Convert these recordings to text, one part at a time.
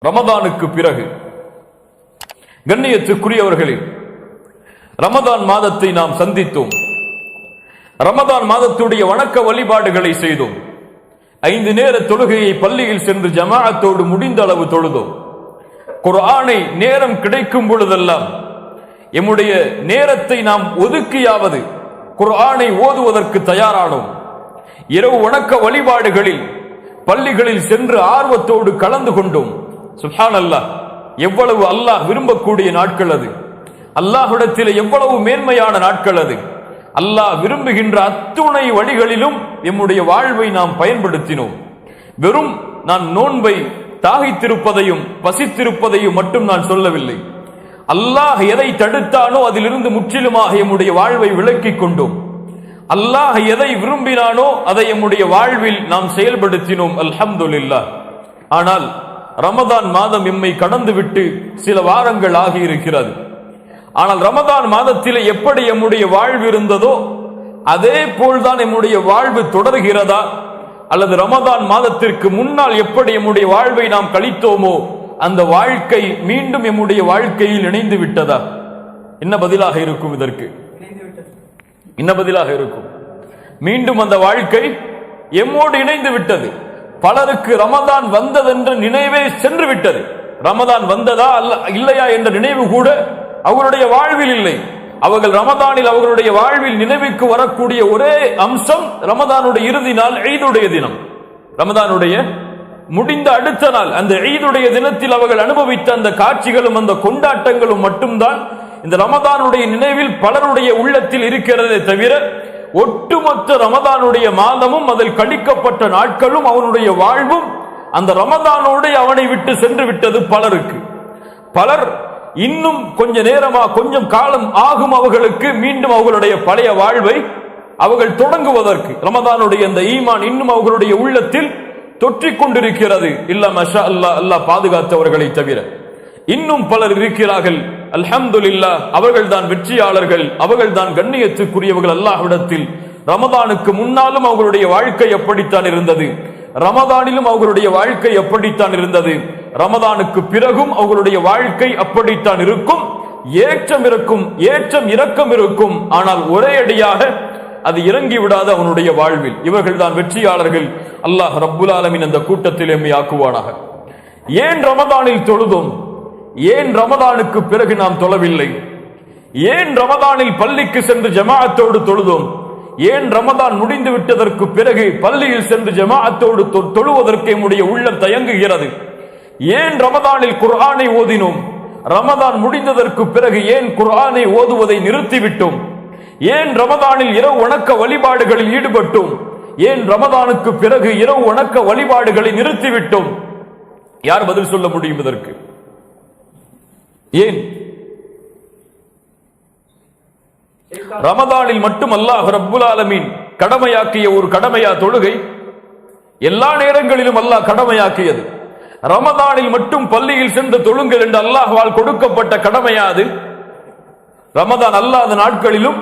ரமதானுக்கு பிறகு கண்ணியத்துக்குரியவர்களே, ரமதான் மாதத்தை நாம் சந்தித்தோம். ரமதான் மாதத்துடைய வணக்க வழிபாடுகளை செய்தோம். 5 நேர தொழுகையை பள்ளியில் சென்று ஜமாஅத்தோடு முடிந்த அளவு தொழுதோம். குர்ஆனை நேரம் கிடைக்கும் பொழுதெல்லாம் எம்முடைய நேரத்தை நாம் ஒதுக்கியாவது குர்ஆனை ஓதுவதற்கு தயாரானோம். இரவு வணக்க வழிபாடுகளில் பள்ளிகளில் சென்று ஆர்வத்தோடு கலந்து கொண்டோம். சுப்ஹானல்லாஹ், எவ்வளவு அல்லாஹ் விரும்பக்கூடிய நாட்கள் அது. அல்லாஹ்விடத்தில் எவ்வளவு மேன்மையான நாட்கள் அது. அல்லாஹ் விரும்புகின்ற அத்துணை வழிகளிலும் எம்முடைய வாழ்வை நாம் பயன்படுத்தினோம். வெறும் நான் நோன்பை தாகித்திருப்பதையும் பசித்திருப்பதையும் மட்டும் நான் சொல்லவில்லை. அல்லாஹ் எதை தடுத்தானோ அதிலிருந்து முற்றிலுமாக எம்முடைய வாழ்வை விலக்கிக் கொண்டோம். அல்லாஹ் எதை விரும்பினானோ அதை எம்முடைய வாழ்வில் நாம் செயல்படுத்தினோம். அல்ஹம்துலில்லாஹ். ஆனால் ரமதான் மாதம் எம்மை கடந்துவிட்டு சில வாரங்கள் ஆகியிருக்கிறது. ஆனால் ரமதான் மாதத்திலே எப்படி எம்முடைய வாழ்வு இருந்ததோ அதே போல்தான் எம்முடைய வாழ்வு தொடர்கிறதா, அல்லது ரமதான் மாதத்திற்கு முன்னால் எப்படி எம்முடைய வாழ்வை நாம் கழித்தோமோ அந்த வாழ்க்கை மீண்டும் எம்முடைய வாழ்க்கையில் இணைந்து விட்டதா? என்ன பதிலாக இருக்கும் இதற்கு? என்ன பதிலாக இருக்கும்? மீண்டும் அந்த வாழ்க்கை எம்மோடு இணைந்து விட்டது. பலருக்கு ரமதான் வந்ததென்ற நினைவே சென்று விட்டது. ரமதான் வந்ததா இல்லையா என்ற நினைவு கூட அவர்களுடைய வாழ்வில் இல்லை. அவர்கள் ரமதானில் அவர்களுடைய வாழ்வில் நினைவுக்கு வரக்கூடிய ஒரே அம்சம் ரமதானுடைய இறுதி நாள், ஈதுடைய தினம். ரமதானுடைய முடிந்த அடுத்த நாள், அந்த ஈதுடைய தினத்தில் அவர்கள் அனுபவித்த அந்த காட்சிகளும் அந்த கொண்டாட்டங்களும் மட்டும்தான் இந்த ரமதானுடைய நினைவில் பலருடைய உள்ளத்தில் இருக்கிறதே தவிர ஒட்டுமொத்த ரமதானுடைய மாதமும் அதில் கழிக்கப்பட்ட நாட்களும் அவனுடைய வாழ்வும் அந்த ரமதானோடு அவனை விட்டு சென்று விட்டது பலருக்கு. பலர் இன்னும் கொஞ்சம் காலம் ஆகும் அவர்களுக்கு மீண்டும் அவர்களுடைய பழைய வாழ்வை அவர்கள் தொடங்குவதற்கு. ரமதானுடைய அந்த ஈமான் இன்னும் அவர்களுடைய உள்ளத்தில் தொற்றிக் கொண்டிருக்கிறது. இல்ல மஷா அல்லாஹ், அல்லாஹ் பாதுகாத்தவர்களை தவிர இன்னும் பலர் இருக்கிறார்கள். அல்ஹம்துலில்லாஹ், அவர்கள் தான் வெற்றியாளர்கள், அவர்கள் தான் கண்ணியத்துக்குரியவர்கள் அல்லாஹ்விடத்தில். ரமதானுக்கு முன்னாலும் அவர்களுடைய வாழ்க்கை எப்படித்தான் இருந்தது, ரமதானிலும் அவர்களுடைய வாழ்க்கை எப்படித்தான் இருந்தது, ரமதானுக்கு பிறகும் அவர்களுடைய வாழ்க்கை அப்படித்தான் இருக்கும். ஏற்றம் இருக்கும், ஏற்றம் இரக்கம் இருக்கும். ஆனால் ஒரே அடியாக அது இறங்கி விடாத அவனுடைய வாழ்வில். இவர்கள் தான் வெற்றியாளர்கள். அல்லாஹ் ரப்புல் ஆலமீன் அந்த கூட்டத்தில் எம்மை ஆக்குவானாக. ஏன் ரமதானில் தொழுதோம்? ஏன் ரமதானுக்கு பிறகு நாம் தொழவில்லை? ஏன் ரமதானில் பள்ளிக்கு சென்று ஜமாஅத்தோடு தொழுதோம்? ஏன் ரமதான் முடிந்து விட்டதற்கு பிறகு பள்ளியில் சென்று ஜமாஅத்தோடு தொழுவதற்கு நம்முடைய உள்ளம் தயங்குகிறது? ஏன் ரமதானில் குர்ஆனை ஓதினோம்? ரமதான் முடிந்ததற்கு பிறகு ஏன் குர்ஆனை ஓதுவதை நிறுத்திவிட்டோம்? ஏன் ரமதானில் இரவு வணக்க வழிபாடுகளில் ஈடுபட்டோம்? ஏன் ரமதானுக்கு பிறகு இரவு வணக்க வழிபாடுகளை நிறுத்திவிட்டோம்? யார் பதில் சொல்ல முடியும் இதற்கு? ஏன் ரமதானில் மட்டும் அல்லாஹ் ரப்புல் ஆலமீன் கடமையாக்கிய ஒரு கடமையா தொழுகை? எல்லா நேரங்களிலும் அல்லாஹ் கடமையாக்கியது. ரமதானில் மட்டும் பள்ளியில் சென்று தொழுங்கள் என்று அல்லாஹ்வால் கொடுக்கப்பட்ட கடமையாது? ரமதான் அல்லாத நாட்களிலும்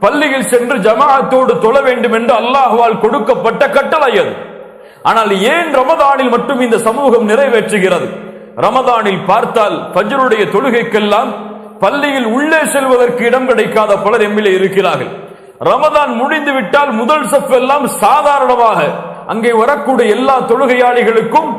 பள்ளியில் சென்று ஜமாஅத்தோடு தொழ வேண்டும் என்று அல்லாஹ்வால் கொடுக்கப்பட்ட கட்டளை அது. ஆனால் ஏன் ரமதானில் மட்டும் இந்த சமூகம் நிறைவேற்றுகிறது? ரமதானில் பார்த்தால் ஃபஜ்ருடைய தொழுகைக்கெல்லாம் பள்ளியில் உள்ளே செல்வதற்கு இடம் கிடைக்காத பலர் எம்மிலே இருக்கிறார்கள். ரமதான் முடிந்து விட்டால் முதல் சஃப் எல்லாம் சாதாரணமாக அங்கே வரக்கூடிய எல்லா தொழுகையாளிகளுக்கும்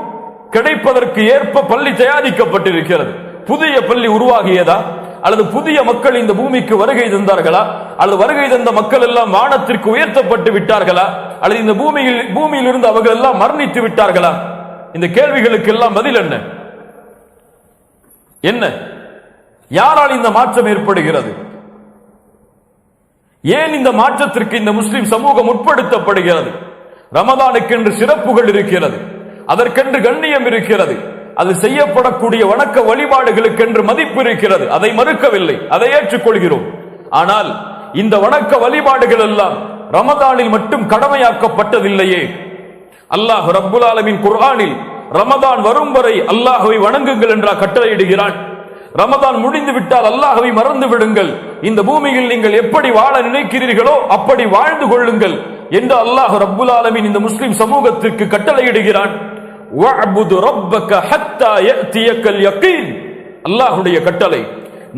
கிடைப்பதற்கு ஏற்ப பள்ளி தயாரிக்கப்பட்டிருக்கிறது. புதிய பள்ளி உருவாகியதா, அல்லது புதிய மக்கள் இந்த பூமிக்கு வருகை தந்தார்களா, அல்லது வருகை தந்த மக்கள் எல்லாம் வானத்திற்கு உயர்த்தப்பட்டு விட்டார்களா, அல்லது இந்த பூமியில் இருந்து அவர்கள் எல்லாம் மரணித்து விட்டார்களா? இந்த கேள்விகளுக்கு எல்லாம் பதில் என்ன? என்ன? யாரால் இந்த மாற்றம் ஏற்படுகிறது? ஏன் இந்த மாற்றத்திற்கு இந்த முஸ்லிம் சமூகம் உட்படுத்தப்படுகிறது? ரமதானுக்கென்று சிறப்புகள் இருக்கிறது, அதற்கென்று கண்ணியம் இருக்கிறது, அது செய்யப்படக்கூடிய வணக்க வழிபாடுகளுக்கென்று மதிப்பு இருக்கிறது. அதை மறுக்கவில்லை, அதை ஏற்றுக்கொள்கிறோம். ஆனால் இந்த வணக்க வழிபாடுகள் எல்லாம் ரமதானில் மட்டும் கடமையாக்கப்பட்டதில்லையே. அல்லாஹ் ரப்புல் ஆலமீன் குர்ஆனில் ரமதான் வரும் வரை அல்லாஹ்வை வணங்குங்கள் என்றா கட்டளையிடுகிறான். ரமதான் முடிந்து விட்டால் அல்லாஹ்வை மறந்து விடுங்கள், இந்த பூமியில் நீங்கள் எப்படி வாழ நினைக்கிறீர்களோ அப்படி வாழ்ந்து கொள்ளுங்கள் என்று அல்லாஹ் ரப்புல் ஆலமீன் இந்த முஸ்லிம் சமூகத்திற்கு கட்டளையிடுகிறான். வஅ்புது ரப்பக ஹத்தா யஅதியக்கல் யகீன். அல்லாஹ்வுடைய கட்டளை.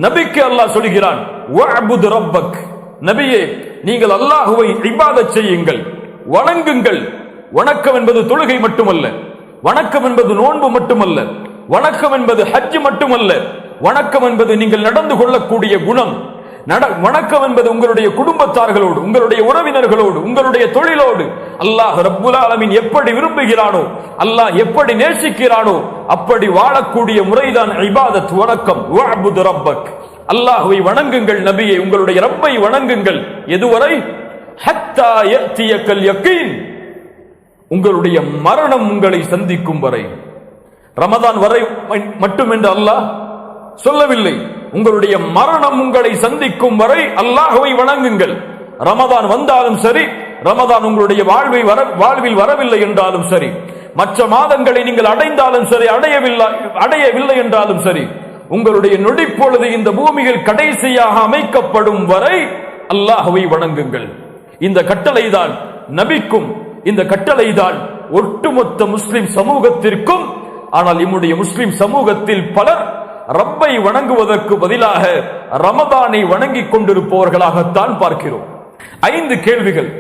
நபிக்கு அல்லாஹ் சொல்கிறான், வஅ்புது ரப்பக், நபியே நீங்கள் அல்லாஹ்வை இபாதத் செய்யுங்கள், வணங்குங்கள். வணக்கம் என்பது தொழுகை மட்டுமல்ல, வணக்கம் என்பது நோன்பு மட்டுமல்ல, வணக்கம் என்பது ஹஜ் மட்டுமல்ல, வணக்கம் என்பது நீங்கள் நடந்து கொள்ளக்கூடிய குணம். வணக்கம் என்பது உங்களுடைய குடும்பத்தார்களோடு, உங்களுடைய உறவினர்களோடு, உங்களுடைய தொழிலோடு அல்லாஹ் ரப்புல் ஆலமீன் எப்படி விரும்புகிறானோ, அல்லாஹ் எப்படி நேசிக்கிறானோ அப்படி வாழக்கூடிய முறைதான் இபாதத், வணக்கம். வஅ்புது ரப்பக், அல்லாஹ்வை வணங்குங்கள் நபியே, உங்களுடைய ரப்பை வணங்குங்கள். எதுவரை? ஹத்தா யஅதியக்கல் யகீன், உங்களுடைய மரணம் உங்களை சந்திக்கும் வரை. ரமதான் வரை மட்டும் என்று அல்லாஹ் சொல்லவில்லை, உங்களுடைய மரணம் உங்களை சந்திக்கும் வரை அல்லாஹ்வை வணங்குங்கள். ரமதான் வந்தாலும் சரி, ரமதான் உங்களுடைய வாழ்வில் வரவில்லை என்றாலும் சரி, மற்ற மாதங்களை நீங்கள் அடைந்தாலும் சரி, அடையவில்லை என்றாலும் சரி, உங்களுடைய நொடிப்பொழுது இந்த பூமியில் கடைசியாக அமைக்கப்படும் வரை அல்லாஹ்வை வணங்குங்கள். இந்த கட்டளைதான் நபிக்கும், இந்த கட்டளைதான் ஒட்டுமொத்த முஸ்லிம் சமூகத்திற்கும். ஆனால் நம்முடைய முஸ்லிம் சமூகத்தில் பலர் ரப்பை வணங்குவதற்கு பதிலாக ரமதானை வணங்கிக் கொண்டிருப்பவர்களாகத்தான் பார்க்கிறோம். 5 கேள்விகள்.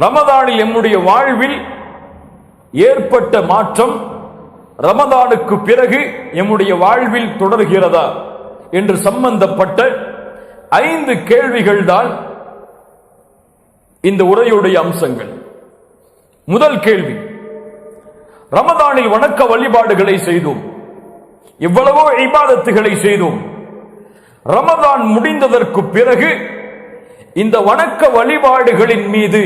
ரமதானில் நம்முடைய வாழ்வில் ஏற்பட்ட மாற்றம் ரமதானுக்கு பிறகு நம்முடைய வாழ்வில் தொடர்கிறதா என்று சம்பந்தப்பட்ட 5 கேள்விகள் தான் இந்த உரையுடைய அம்சங்கள். முதல் கேள்வி, ரமதானில் வணக்க வழிபாடுகளை செய்தோம், எவ்வளவோ இபாதத்துகளை செய்தோம். ரமதான் முடிந்ததற்கு பிறகு இந்த வணக்க வழிபாடுகளின் மீது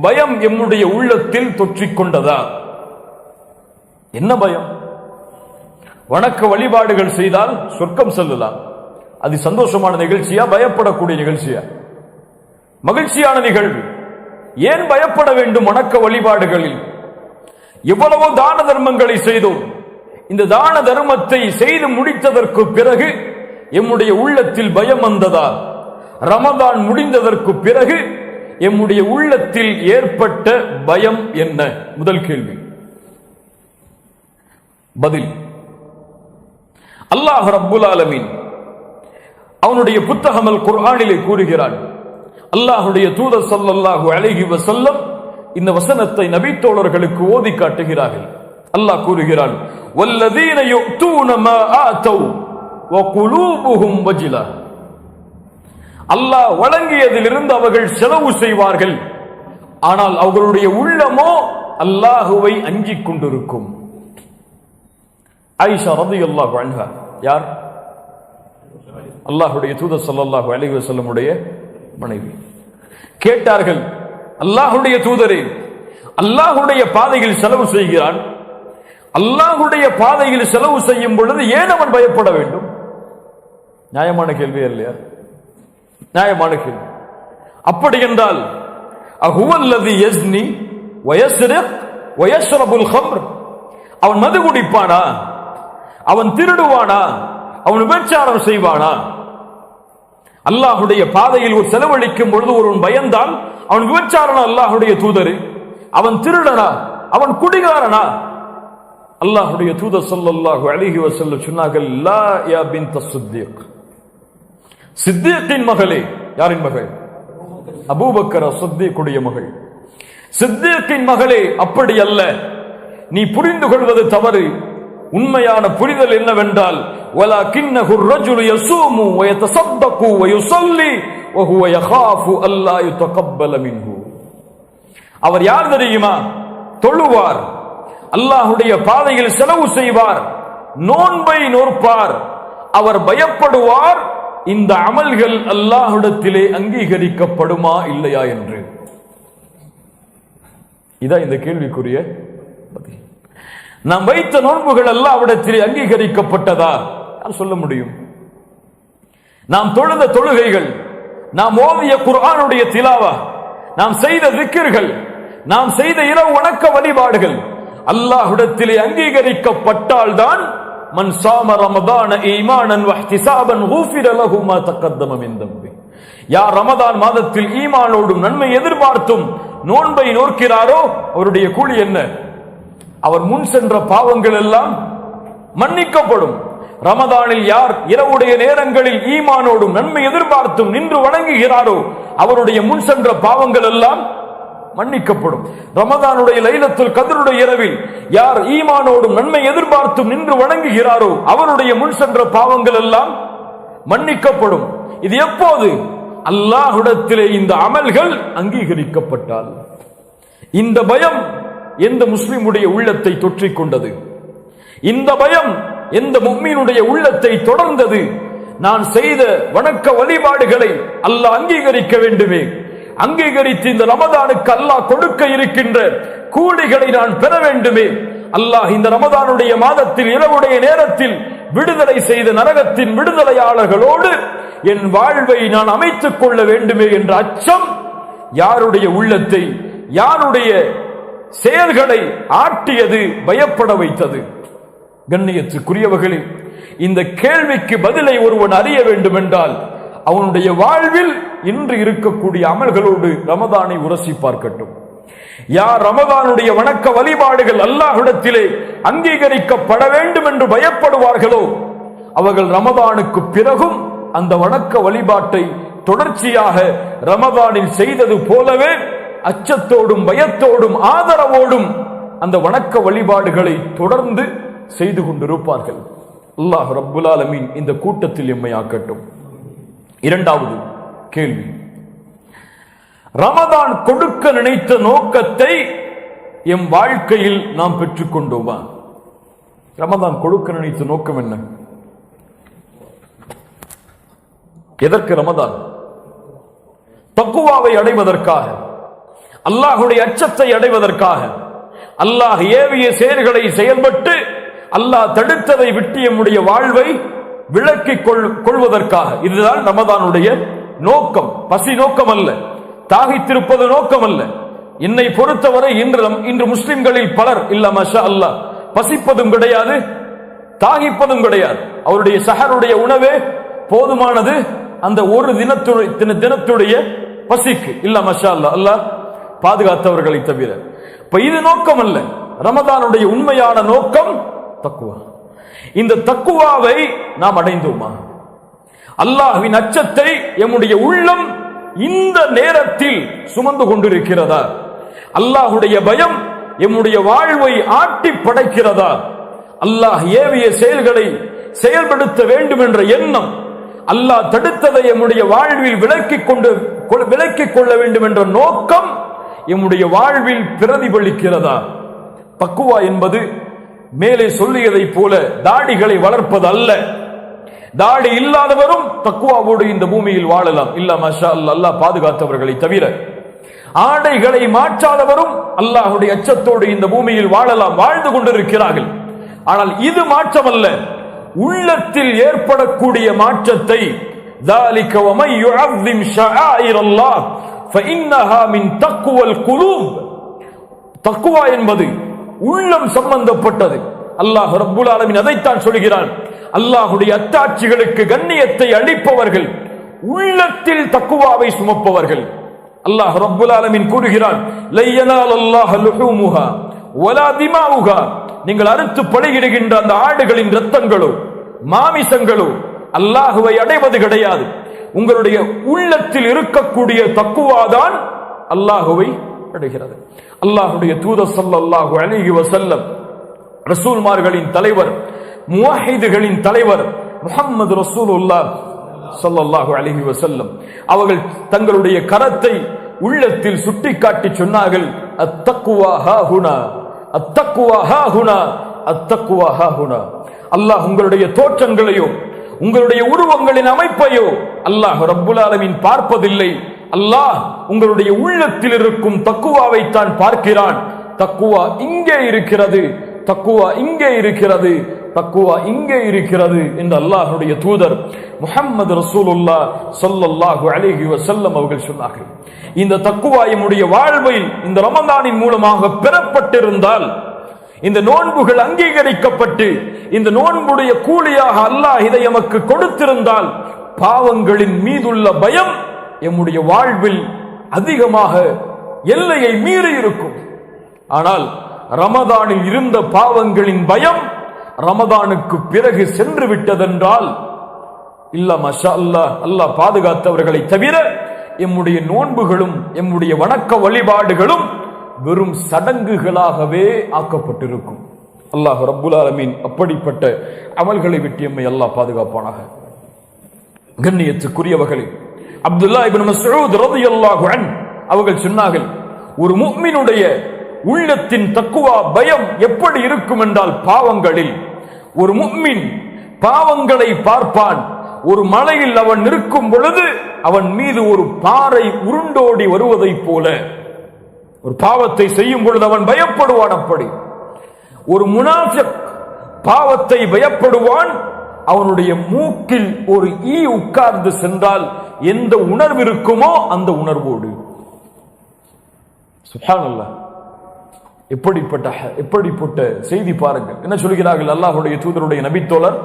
பயம் எம்முடைய உள்ளத்தில் தொற்றிக்கொண்டதா? என்ன பயம்? வணக்க வழிபாடுகள் செய்தால் சொர்க்கம் செல்லலாம், அது சந்தோஷமான நிகழ்ச்சியா, பயப்படக்கூடிய நிகழ்ச்சியா? மகிழ்ச்சியான நிகழ்வு. ஏன் பயப்பட வேண்டும்? வணக்க வழிபாடுகளில் எவ்வளவோ தான தர்மங்களை செய்தோம். இந்த தான தர்மத்தை செய்து முடித்ததற்கு பிறகு எம்முடைய உள்ளத்தில் பயம் வந்ததா? ரமதான் முடிந்ததற்கு பிறகு எம்முடைய உள்ளத்தில் ஏற்பட்ட பயம் என்ன? முதல் கேள்வி. பதில், அல்லாஹ் ரப்புல் ஆலமீன் அவனுடைய புத்தகம் அல் குர்ஆனிலே கூறுகிறான். அல்லாஹ்வுடைய தூதர் ஸல்லல்லாஹு அலைஹி வஸல்லம் இந்த வசனத்தை நபி தோழர்களுக்கு ஓதி காட்டுகிறார்கள். அல்லாஹ் கூறுகிறான், வல்லதீன யுக்தூன மா ஆதவ் வகுலூபுஹும் வஜிலா. அல்லாஹ் வழங்கியதிலிருந்து அவர்கள் செலவு செய்வார்கள், ஆனால் அவர்களுடைய உள்ளமோ அல்லாஹுவை அஞ்சிக் கொண்டிருக்கும். ஆயிஷா ரலியல்லாஹு அன்ஹா யார்? அல்லாஹ்வுடைய தூதர் ஸல்லல்லாஹு அலைஹி வஸல்லமுடைய மனைவி. கேட்டார்கள், அல்லாஹ்வுடைய தூதரே, அல்லாஹ்வுடைய பாதையில் செலவு செய்கிறான், அல்லாஹ்வுடைய பாதையில் செலவு செய்யும் பொழுது ஏன் அவன் பயப்பட வேண்டும்? நியாயமான கேள்வி இல்லையா? நியாயமான கேள்வி. அப்படி என்றால் அஹுவல்லதி யஸ்னி வயஸ்ரிக் வயஸ்ரபுல் ஹம்ர், அவன் மது குடிப்பானா? அவன் திருடுவானா? அவன் விபச்சாரம் செய்வானா? அல்லாஹ்வுடைய பாதையில் ஒரு செலவழிக்கும் பொழுது ஒருவன் பயந்தால் அவன் விபச்சாரனா? அல்லாஹ்வுடைய தூதர் அவன் திருடனா? அவன் குடிகாரனா? அல்லாஹ்வுடைய தூதர் ஸல்லல்லாஹு அலைஹி வஸல்லம் சொன்னார்கள், லா யா பின்த சித்தீக், சித்தீக்கின் மகளே. யாரின் மகள்? அபூபக்கர் சித்தீக்குடைய மகள். சித்தீக்கின் மகளே, அப்படி அல்ல, நீ புரிந்து கொள்வது தவறு. உண்மையான புரிதல் என்னவென்றால், வலக்கின்னஹு الرجل يصوم ويتصدق ويصلي وهو يخاف ألا يتقبل منه. அவர் யார் தெரியுமா? தொழுவார், அல்லாஹ்வுடைய பாதையில் செலவு செய்வார், நோன்பை நோற்பார். அவர் பயப்படுவார், இந்த அமல்கள் அல்லாஹ்விடத்திலே அங்கீகரிக்கப்படுமா இல்லையா என்று. இதான் இந்த கேள்விக்குரிய பதில். நாம் வைத்த நோன்புகள் அல்லாஹ்விடத்திலே அங்கீகரிக்கப்பட்டதா? யார் சொல்ல முடியும்? நாம் தொழுத தொழுகைகள், நாம் ஓதிய குர்ஆனுடைய திலாவா, நாம் செய்த திக்ர்கள், நாம் செய்த இரவு வணக்க வழிபாடுகள் அல்லாஹ்விடத்திலே அங்கீகரிக்கப்பட்டால் தான் மன் சாம ரமதான ஈமானன் வஹ்திசாபன் குஃபிர லஹு மா தகத்தம மின் தம்பி. யார் ரமதான் மாதத்தில் ஈமானோடும் நன்மை எதிர்பார்த்தும் நோன்பை நோக்கிறாரோ அவருடைய கூலி என்ன? அவர் முன் சென்ற பாவங்கள் எல்லாம் மன்னிக்கப்படும். ரமதானில் யார் இரவுடைய நேரங்களில் ஈமானோடும் நன்மை எதிர்பார்த்தும் நின்று வணங்குகிறாரோ அவருடைய முன் சென்ற பாவங்கள் எல்லாம் மன்னிக்கப்படும். ரமதானுடைய லைலத்துல் கத்ருடைய இரவில் யார் ஈமானோடும் நன்மை எதிர்பார்த்தும் நின்று வணங்குகிறாரோ அவருடைய முன் சென்ற பாவங்கள் எல்லாம் மன்னிக்கப்படும். இது எப்போது? அல்லாஹ்விடத்திலே இந்த அமல்கள் அங்கீகரிக்கப்பட்டால். இந்த பயம் எந்த முஸ்லிமுடைய உள்ளத்தை தொற்றிக் கொண்டது? இந்த பயம் எந்த முஃமினுடைய உள்ளத்தை தொடர்ந்தது? நான் செய்த வணக்க வழிபாடுகளை அல்லாஹ் அங்கீகரிக்க வேண்டுமே, அங்கீகரித்து இந்த ரமதானுக்கு அல்லாஹ் கொடுக்க இருக்கின்ற கூலிகளை நான் பெற வேண்டுமே, அல்லாஹ் இந்த ரமதானுடைய மாதத்தில் இரவுடைய நேரத்தில் விடுதலை செய்த நரகத்தின் விடுதலையாளர்களோடு என் வாழ்வை நான் அமைத்துக் கொள்ள வேண்டுமே என்ற அச்சம் யாருடைய உள்ளத்தை, யாருடைய செயல்களை ஆட்டியது, பயப்பட வைத்தது? கண்ணியத்துக்குரியவர்களே, இந்த கேள்விக்கு பதிலை ஒருவன் அறிய வேண்டும் என்றால் அவனுடைய வாழ்வில் இன்று இருக்கக்கூடிய அமல்களோடு ரமதானை உரசி பார்க்கட்டும். யார் ரமதானுடைய வணக்க வழிபாடுகள் அல்லாஹ்விடத்திலே அங்கீகரிக்கப்பட வேண்டும் என்று பயப்படுவார்களோ அவர்கள் ரமதானுக்கு பிறகும் அந்த வணக்க வழிபாட்டை தொடர்ச்சியாக ரமதானில் செய்தது போலவே அச்சத்தோடும் பயத்தோடும் ஆதரவோடும் அந்த வணக்க வழிபாடுகளை தொடர்ந்து செய்து கொண்டிருப்பார்கள். அல்லாஹ் ரப்புல் ஆலமீன் இந்த கூட்டத்தில் எம்மையாக்கட்டும். இரண்டாவது கேள்வி, ரமதான் கொடுக்க நினைத்த நோக்கத்தை எம் வாழ்க்கையில் நாம் பெற்றுக் கொண்டோமா? ரமதான் கொடுக்க நினைத்த நோக்கம் என்ன? எதற்கு ரமதான்? தக்வாவை அடைவதற்காக, அல்லாஹ்வுடைய அச்சத்தை அடைவதற்காக, அல்லாஹ் ஏவிய செயல்களை செயல்பட்டு அல்லாஹ் தடுத்ததை விட்டு நம்முடைய வாழ்வை விளக்கிக் கொள்வதற்காக. இதுதான் ரமதானுடைய நோக்கம். பசி நோக்கம் அல்ல, தாகித்திருப்பது நோக்கம் அல்ல. என்னை பொறுத்தவரை இன்று முஸ்லிம்களில் பலர் இல்ல மஷா அல்லாஹ் பசிப்பதும் கிடையாது, தாகிப்பதும் கிடையாது. அவருடைய சஹருடைய உணவே போதுமானது அந்த ஒரு தினத்துடைய பசிக்கு. இல்ல மஷா அல்லாஹ், அல்லாஹ் பாதுகாத்தவர்களை தவிர. இப்ப இது நோக்கம் அல்ல. ரமதானுடைய உண்மையான நோக்கம் தக்குவா. இந்த தக்குவாவை நாம் அடைந்தோமா? அல்லாஹ்வின் அச்சத்தை எம்முடைய உள்ளம் இந்த நேரத்தில் சுமந்து கொண்டிருக்கிறதா? அல்லாஹ்வுடைய பயம் எம்முடைய வாழ்வை ஆட்டி படைக்கிறதா? அல்லாஹ் ஏவிய செயல்களை செயல்படுத்த வேண்டும் என்ற எண்ணம், அல்லாஹ் தடுத்ததை எம்முடைய வாழ்வில் விலக்கிக் கொள்ள வேண்டும் என்ற நோக்கம் எம்முடைய வாழ்வில் பிரதிபலிக்கிறதா? தக்குவா என்பது மேலே சொல்லியதை போல தாடிகளை வளர்ப்பது அல்ல. தாடி இல்லாதவரும் தக்குவாவோடு இந்த பூமியில் வாழலாம். இல்ல மஷா அல்லாஹ், அல்லாஹ் பாதுகாத்தவர்களை தவிர. ஆடைகளை மாற்றாதவரும் அல்லாஹ்வுடைய அச்சத்தோடு இந்த பூமியில் வாழலாம், வாழ்ந்து கொண்டிருக்கிறார்கள். ஆனால் இது மாற்றம் அல்ல. உள்ளத்தில் ஏற்படக்கூடிய மாற்றத்தை ذَلِكَ وَمَن يُعَظِّمْ شَعَائِرَ اللَّهِ فَإِنَّهَا مِن تَقْوَى الْقُلُوبِ. தக்குவா என்பது உள்ளம் சம்பந்தப்பட்டது. அல்லாஹ் ரப்புல் ஆலமீன் அதைத்தான் சொல்கிறான். அல்லாஹ்வுடைய அத்தாட்சிகளுக்கு கண்ணியத்தை அளிப்பவர்கள் உள்ளத்தில் தக்குவாவை சுமப்பவர்கள். அல்லாஹ் ரப்புல் ஆலமீன் கூறுகிறான், லா யனாலல்லாஹு லுஹூமுஹா வலா திமாஉஹா. நீங்கள் அறுத்து பலியிடுகின்ற அந்த ஆடுகளின் இரத்தங்களோ மாமிசங்களோ அல்லாஹ்வை அடைவது கிடையாது. உங்களுடைய உள்ளத்தில் இருக்கக்கூடிய தக்குவாதான் அல்லாஹ்வை அடைகிறது. அல்லாஹ்வுடைய தூதர் ஸல்லல்லாஹு அலைஹி வஸல்லம், ரசூல்மார்களின் தலைவர், முவஹிதுகளின் தலைவர் முஹம்மது ரசூலுல்லாஹ் ஸல்லல்லாஹு அலைஹி வஸல்லம் அவர்கள் தங்களுடைய கரத்தை உள்ளத்தில் சுட்டிக்காட்டி சொன்னார்கள், அத்தக்வா ஹாஹுனா, அத்தக்வா ஹாஹுனா, அத்தக்வா ஹாஹுனா. அல்லாஹ் உங்களுடைய தோற்றங்களையோ உங்களுடைய உருவங்களின் அமைப்பையோ அல்லாஹ் ரப்புல் ஆலமீன் பார்ப்பதில்லை. அல்லாஹ் உங்களுடைய உள்ளத்தில் இருக்கும் தக்குவாவை தான் பார்க்கிறான். தக்குவா இங்கே இருக்கிறது, தக்குவா இங்கே இருக்கிறது, தக்குவா இங்கே இருக்கிறது என்று அல்லாஹ்வுடைய தூதர் முஹம்மது ரசூலுல்லாஹ் ஸல்லல்லாஹு அலைஹி வஸல்லம் அவர்கள் சொன்னார்கள். இந்த தக்குவா நம்முடைய வாழ்வில் இந்த ரமதானின் மூலமாக பெறப்பட்டிருந்தால், இந்த நோன்புகள் அங்கீகரிக்கப்பட்டு இந்த நோன்புடைய கூலியாக அல்லாஹ் இதை எமக்கு கொடுத்திருந்தால், பாவங்களின் மீதுள்ள பயம் எம்முடைய வாழ்வில் அதிகமாக எல்லையை மீறி இருக்கும். ஆனால் ரமதானில் இருந்த பாவங்களின் பயம் ரமதானுக்கு பிறகு சென்று விட்டதென்றால் இல்ல மஷா அல்லாஹ், அல்லாஹ் பாதுகாத்தவர்களை தவிர எம்முடைய நோன்புகளும் எம்முடைய வணக்க வழிபாடுகளும் வெறும் சடங்குகளாகவே ஆக்கப்பட்டிருக்கும். அல்லாஹ் ரப்புல் ஆலமீன் அப்படிப்பட்ட அமல்களை விட்டு எம்மை அல்லாஹ் பாதுகாப்பானாக. கண்ணியத்துக்குரியவர்களே, அப்துல்லா இப்னு மஸ்ஊத் ரலியல்லாஹு அன்ஹு அவர்கள் சொன்னார்கள், ஒரு முஃமினுடைய உள்ளத்தின் தக்குவா பயம் எப்படி இருக்கும் என்றால், பாவங்களில் ஒரு முஃமின் பாவங்களை பார்ப்பான். ஒரு மலையில் அவன் நிற்கும் பொழுது அவன் மீது ஒரு பாறை உருண்டோடி வருவதைப் போல ஒரு பாவத்தை செய்யும் பொழுது அவன் பயப்படுவான். அப்படி ஒரு முனாஃபிக் பாவத்தை பயப்படுவான். அவனுடைய மூக்கில் ஒரு ஈ உட்கார்ந்து சென்றால் எந்த உணர்வு இருக்குமோ அந்த உணர்வோடு. சுப்ஹானல்லாஹ், எப்படிப்பட்ட செய்தி பாருங்கள். என்ன சொல்கிறார்கள் அல்லாஹ்வுடைய தூதருடைய நபித்தோழர்,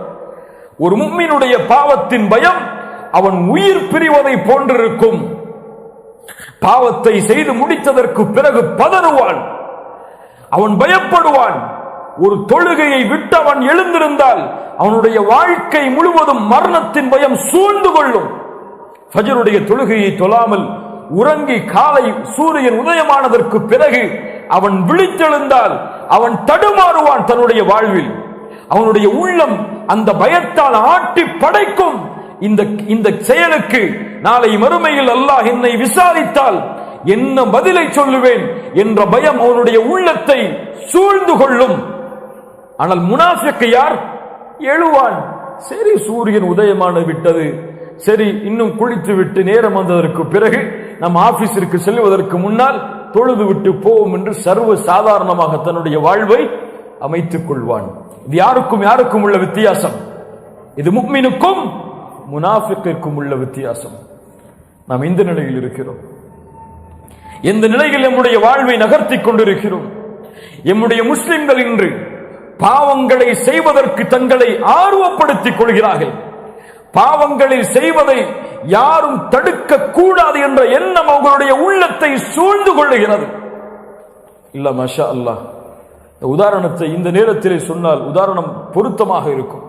ஒரு முஃமினுடைய பாவத்தின் பயம் அவன் உயிர் பிரிவதை போன்றிருக்கும். பாவத்தை செய்து முடித்ததற்கு பிறகு பதறுவான், அவன் பயப்படுவான். ஒரு தொழுகையை விட்டு அவன் எழுந்திருந்தால் அவனுடைய வாழ்க்கை முழுவதும் மரணத்தின் பயம் சூழ்ந்து கொள்ளும். ஃபஜ்ருடைய தொழுகையை தொழாமல் உறங்கி காலை சூரியன் உதயமானதற்கு பிறகு அவன் விழித்தெழுந்தால் அவன் தடுமாறுவான் தன்னுடைய வாழ்வில். அவனுடைய உள்ளம் அந்த பயத்தால் ஆட்டி படைக்கும். இந்த செயலுக்கு நாளை மறுமையில் அல்லாஹ் என்னை விசாரித்தால் என்ன பதிலை சொல்லுவேன் என்ற பயம் அவனுடைய உள்ளத்தை சூழ்ந்து கொள்ளும். ஆனால் முனாஃபிக் யார்? எழுவான், சரி சூரியன் உதயமான விட்டது, சரி இன்னும் குளித்து விட்டு நேரம் வந்ததற்கு பிறகு நம் ஆபீஸிற்கு செல்வதற்கு முன்னால் தொழுது விட்டு போவோம் என்று சர்வ சாதாரணமாக தன்னுடைய வாழ்வை அமைத்துக் கொள்வான். இது யாருக்கும் உள்ள வித்தியாசம். இது முஃமினுக்கும் முனாஃபிக்கிற்கும் உள்ள வித்தியாசம். நாம் இந்த நிலையில் இருக்கிறோம். எந்த நிலையில் நம்முடைய வாழ்வை நகர்த்தி கொண்டிருக்கிறோம்? எம்முடைய முஸ்லிம்கள் இன்று பாவங்களை செய்வதற்கு தங்களை ஆர்வப்படுத்திக் கொள்கிறார்கள். பாவங்களில் செய்வதை யாரும் தடுக்க கூடாது என்ற எண்ணம் அவர்களுடைய உள்ளத்தை சூழ்ந்து கொள்ளுகிறது. இல்ல மாஷா அல்லாஹ், உதாரணத்தை இந்த நேரத்திலே சொன்னால் உதாரணம் பொருத்தமாக இருக்கும்.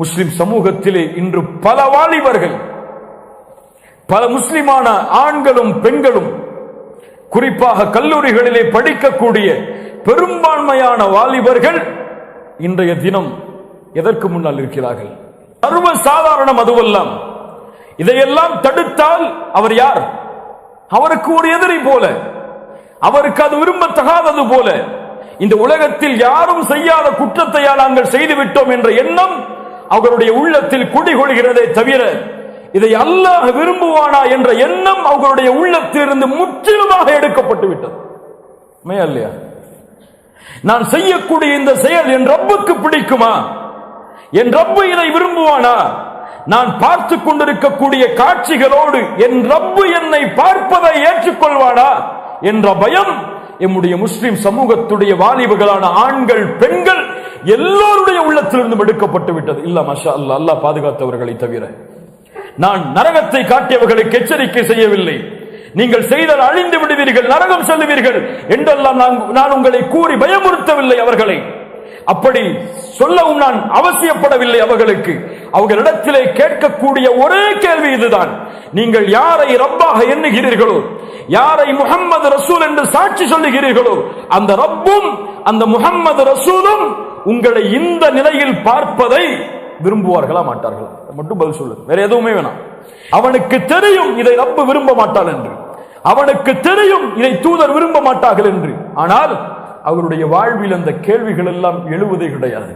முஸ்லிம் சமூகத்திலே இன்று பல வாலிபர்கள், பல முஸ்லிமான ஆண்களும் பெண்களும், குறிப்பாக கல்லூரிகளிலே படிக்கக்கூடிய பெரும்பான்மையான வாலிபர்கள் இன்றைய தினம் எதற்கு முன்னால் இருக்கிறார்கள்? சர்வ சாதாரணம் அதுவெல்லாம். இதையெல்லாம் தடுத்தால் அவர் யார்? அவருக்கு ஒரு எதிரி போல, அவருக்கு அது விரும்பத்தகாதது போல. இந்த உலகத்தில் யாரும் செய்யாத குற்றத்தை நாங்கள் செய்துவிட்டோம் என்ற எண்ணம் அவர்களுடைய உள்ளத்தில் குடிகொள்கிறதே தவிர இதை அல்லாஹ் விரும்புவானா என்ற எண்ணம் அவர்களுடைய உள்ளத்திலிருந்து முற்றிலுமாக எடுக்கப்பட்டு விட்டது. இல்லையா? நான் செய்யக்கூடிய இந்த செயல் என் ரப்புக்கு பிடிக்குமா? என் ரப்பு இதை விரும்புவானா? நான் பார்த்து கொண்டிருக்கக்கூடிய காட்சிகளோடு என் ரப்பு என்னை பார்ப்பதை ஏற்றுக்கொள்வானா என்ற பயம் எம்முடைய முஸ்லிம் சமூகத்துடைய வாலிபர்களான ஆண்கள் பெண்கள் எல்லோருடைய உள்ளத்திலிருந்தும் எடுக்கப்பட்டு விட்டது. இல்ல மாஷா அல்லாஹ், அல்லாஹ் பாதுகாத்தவர்களை தவிர. நான் நரகத்தை காட்டியவர்களுக்கு எச்சரிக்கை செய்யவில்லை. நீங்கள் செய்தால் அழிந்து விடுவீர்கள், நரகம் செல்லுவீர்கள் என்றெல்லாம் நான் உங்களை கூறி பயமுறுத்தவில்லை. அவர்களை அப்படி சொல்லவும் நான் அவசியப்படவில்லை. அவர்களுக்கு அவர்களிடத்திலே கேட்கக்கூடிய ஒரே கேள்வி இதுதான்: நீங்கள் யாரை ரப்பாக எண்ணுகிறீர்களோ, யாரை முஹம்மது ரசூல் என்று சாட்சி சொல்லுகிறீர்களோ, அந்த ரப்பும் அந்த முஹம்மது ரசூலும் உங்களை இந்த நிலையில் பார்ப்பதை விரும்புவார்களா மாட்டார்களா? மட்டும் பதில் சொல்லு, வேற எதுவுமே வேணாம். அவனுக்கு தெரியும் இதை ரப்பு விரும்ப மாட்டாள் என்று, அவனுக்கு தெரியும் இதை தூதர் விரும்ப மாட்டார்கள் என்று. ஆனால் அவருடைய வாழ்வில் அந்த கேள்விகள் எல்லாம் எழுவதே கிடையாது.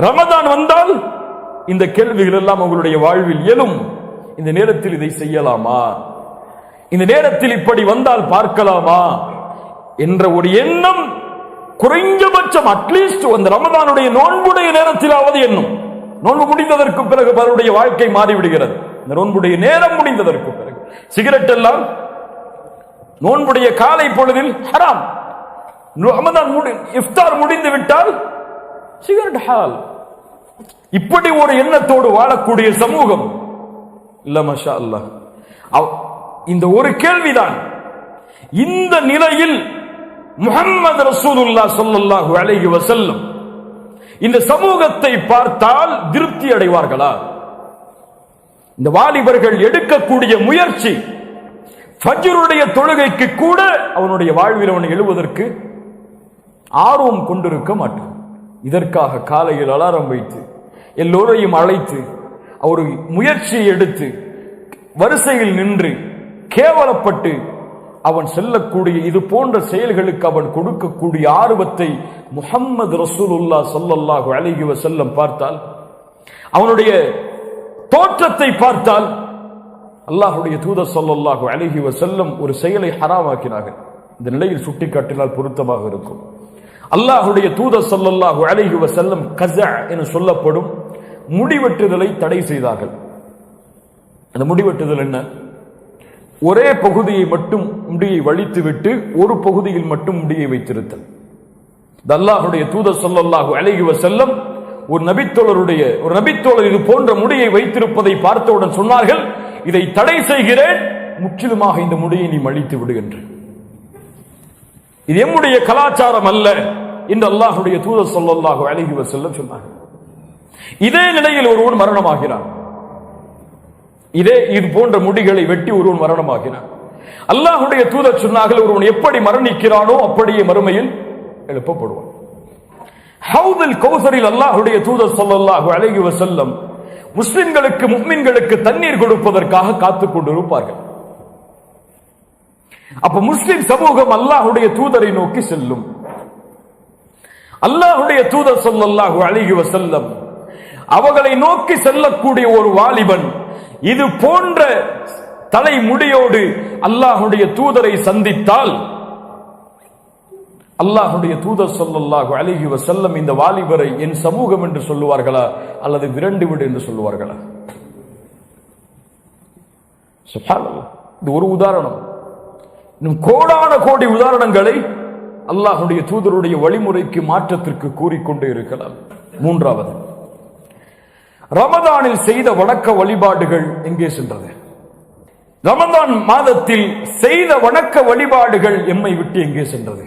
ரமதான் வந்தால் இந்த கேள்விகள் எல்லாம் அவர்களுடைய வாழ்வில் எழும். இந்த நேரத்தில் இதை செய்யலாமா, இந்த நேரத்தில் இப்படி வந்தால் பார்க்கலாமா என்ற ஒரு எண்ணம் குறைஞ்சபட்சம் அட்லீஸ்ட் அந்த ரமதானுடைய நோன்புடைய நேரத்திலாவது எண்ணும். நோன்பு முடிந்ததற்கு பிறகு அவருடைய வாழ்க்கை மாறிவிடுகிறது. இந்த நோன்புடைய நேரம் முடிந்ததற்கு பிறகு சிகரெட் எல்லாம் நோன்புடைய காலை பொழுதில் ஹராம். ரமதான் இஃப்தார் முடிந்து விட்டால் சிகரெட் ஹலால். இப்படி ஒரு எண்ணத்தோடு வாழக்கூடிய சமூகம் இல்ல மாஷா அல்லாஹ். இந்த ஒரு கேள்விதான். இந்த நிலையில் முஹம்மது ரசூலுல்லாஹ் ஸல்லல்லாஹு அலைஹி வஸல்லம் இந்த சமூகத்தை பார்த்தால் திருப்தி அடைவார்களா? இந்த வாலிபர்கள் எடுக்கக்கூடிய முயற்சி, ஃபஜ்ருடைய தொழுகைக்கு கூட அவனுடைய வாழ்வில் அவன் எழுவதற்கு ஆர்வம் கொண்டிருக்க மாட்டான். இதற்காக காலையில் அலாரம் வைத்து எல்லோரையும் அழைத்து ஒரு முயற்சியை எடுத்து வரிசையில் நின்று கேவலப்பட்டு அவன் செல்லக்கூடிய இது போன்ற செயல்களுக்கு அவன் கொடுக்கக்கூடிய ஆர்வத்தை முஹம்மது ரசூலுல்லாஹ் ஸல்லல்லாஹு அலைஹி வஸல்லம் பார்த்தால், அவனுடைய தோற்றத்தை பார்த்தால், அல்லாஹ்வுடைய தூதர் ஸல்லல்லாஹு அலைஹி வஸல்லம் ஒரு செயலை ஹராமாக்கினார்கள். இந்த நிலையில் சுட்டிக்காட்டினால் பொருத்தமாக இருக்கும். அல்லாஹ்வுடைய தூதர் ஸல்லல்லாஹு அலைஹி வஸல்லம் கஸா என சொல்லப்படும் முடிவெட்டுதலை தடை செய்தார்கள். அந்த முடிவெட்டுதல் என்ன? ஒரே பகுதியை மட்டும் முடியை வலித்துவிட்டு ஒரு பகுதியில் மட்டும் முடியை வைத்திருத்தல். அல்லாஹ்வுடைய தூதர் ஸல்லல்லாஹு அலைஹி வஸல்லம் ஒரு நபித்தோழர் இது போன்ற முடியை வைத்திருப்பதை பார்த்தவுடன் சொன்னார்கள், இதை தடை செய்கிறேன், முற்றிலுமாக இந்த முடியை நீ மழித்து விடுகின்ற, இது எம்முடைய கலாச்சாரம் அல்ல என்று அல்லாஹ்வுடைய தூதர் ஸல்லல்லாஹு அலைஹி வஸல்லம் சொன்னார்கள். இதே நிலையில் ஒருவன் மரணமாகிறான். இது போன்ற முடிகளை வெட்டி ஒருவன் மரணமாகிறான். அல்லாஹ்வுடைய தூதர் சொன்னார்கள், ஒருவன் எப்படி மரணிக்கிறானோ அப்படியே மறுமையில் எழுப்பப்படுவான். ஹவுதுல் கௌசரில் அல்லாஹ்வுடைய தூதர் ஸல்லல்லாஹு அலைஹி வஸல்லம் முஸ்லிம்களுக்கு முஃமின்களுக்கு தண்ணீர் கொடுப்பதற்காக காத்துக் கொண்டிருப்பார்கள். அப்ப முஸ்லிம் சமூகம் அல்லாஹ்வுடைய தூதரை நோக்கி செல்லும். அல்லாஹ்வுடைய தூதர் ஸல்லல்லாஹு அலைஹி வஸல்லம் அவர்களை நோக்கி செல்லக்கூடிய ஒரு வாலிபன் இது போன்ற தலைமுடியோடு அல்லாஹ்வுடைய தூதரை சந்தித்தால், அல்லாஹ்வுடைய தூதர் ஸல்லல்லாஹு அலைஹி வஸல்லம் இந்த வாலிபரை என் சமூகம் என்று சொல்லுவார்களா அல்லது விரண்டு விடு என்று சொல்லுவார்களா? சுப்ஹானல்லாஹ். இது ஒரு உதாரணம். இன்னும் கோடான கோடி உதாரணங்களை அல்லாஹ்வுடைய தூதருடைய வழிமுறைக்கு மாற்றத்திற்கு கூறிக்கொண்டே இருக்கலாம். மூன்றாவது, ரமதானில் செய்த வணக்க வழிபாடுகள் எங்கே சென்றது? ரமதான் மாதத்தில் செய்த வணக்க வழிபாடுகள் எம்மை விட்டு எங்கே சென்றது?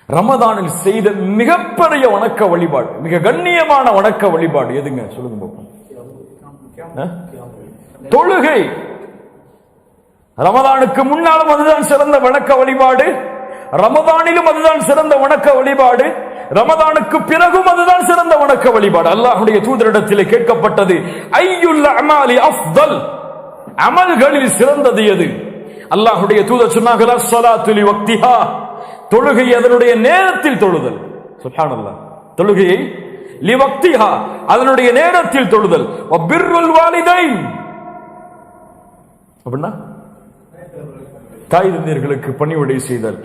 ரமதானில் செய்த மிகப்பெரிய வணக்க வழிபாடு, மிக கண்ணியமான வணக்க வழிபாடு எதுங்க சொல்லுங்க பார்ப்போம். தொழுகை. ரமதானுக்கு முன்னாலும் அதுதான் சிறந்த வணக்க வழிபாடு, ரமதானிலும் அதுதான் சிறந்த வணக்க வழிபாடு, ரமதானுக்கு பிறகும் அதுதான் சிறந்த வணக்க வழிபாடு. அல்லாஹ்வுடைய தூதரிடத்திலே கேட்கப்பட்டது, ஐயுல் அமாலி அஃதல், அமல்களில் சிறந்தது எது? அல்லாஹ்வுடைய தூதர் சொன்னார்கள், ஸலாத்து லி வக்திஹா, தொழுகை அதனுடைய நேரத்தில் தொழுதல். சுப்ஹானல்லாஹ். தொழுகையை லி வக்திஹா, அதனுடைய நேரத்தில் தொழுதல். வ பிர்ருல் வாலிதைன், அப்படின்னா தாய் தந்தையர்களுக்கு பணிவிடை செய்தல்.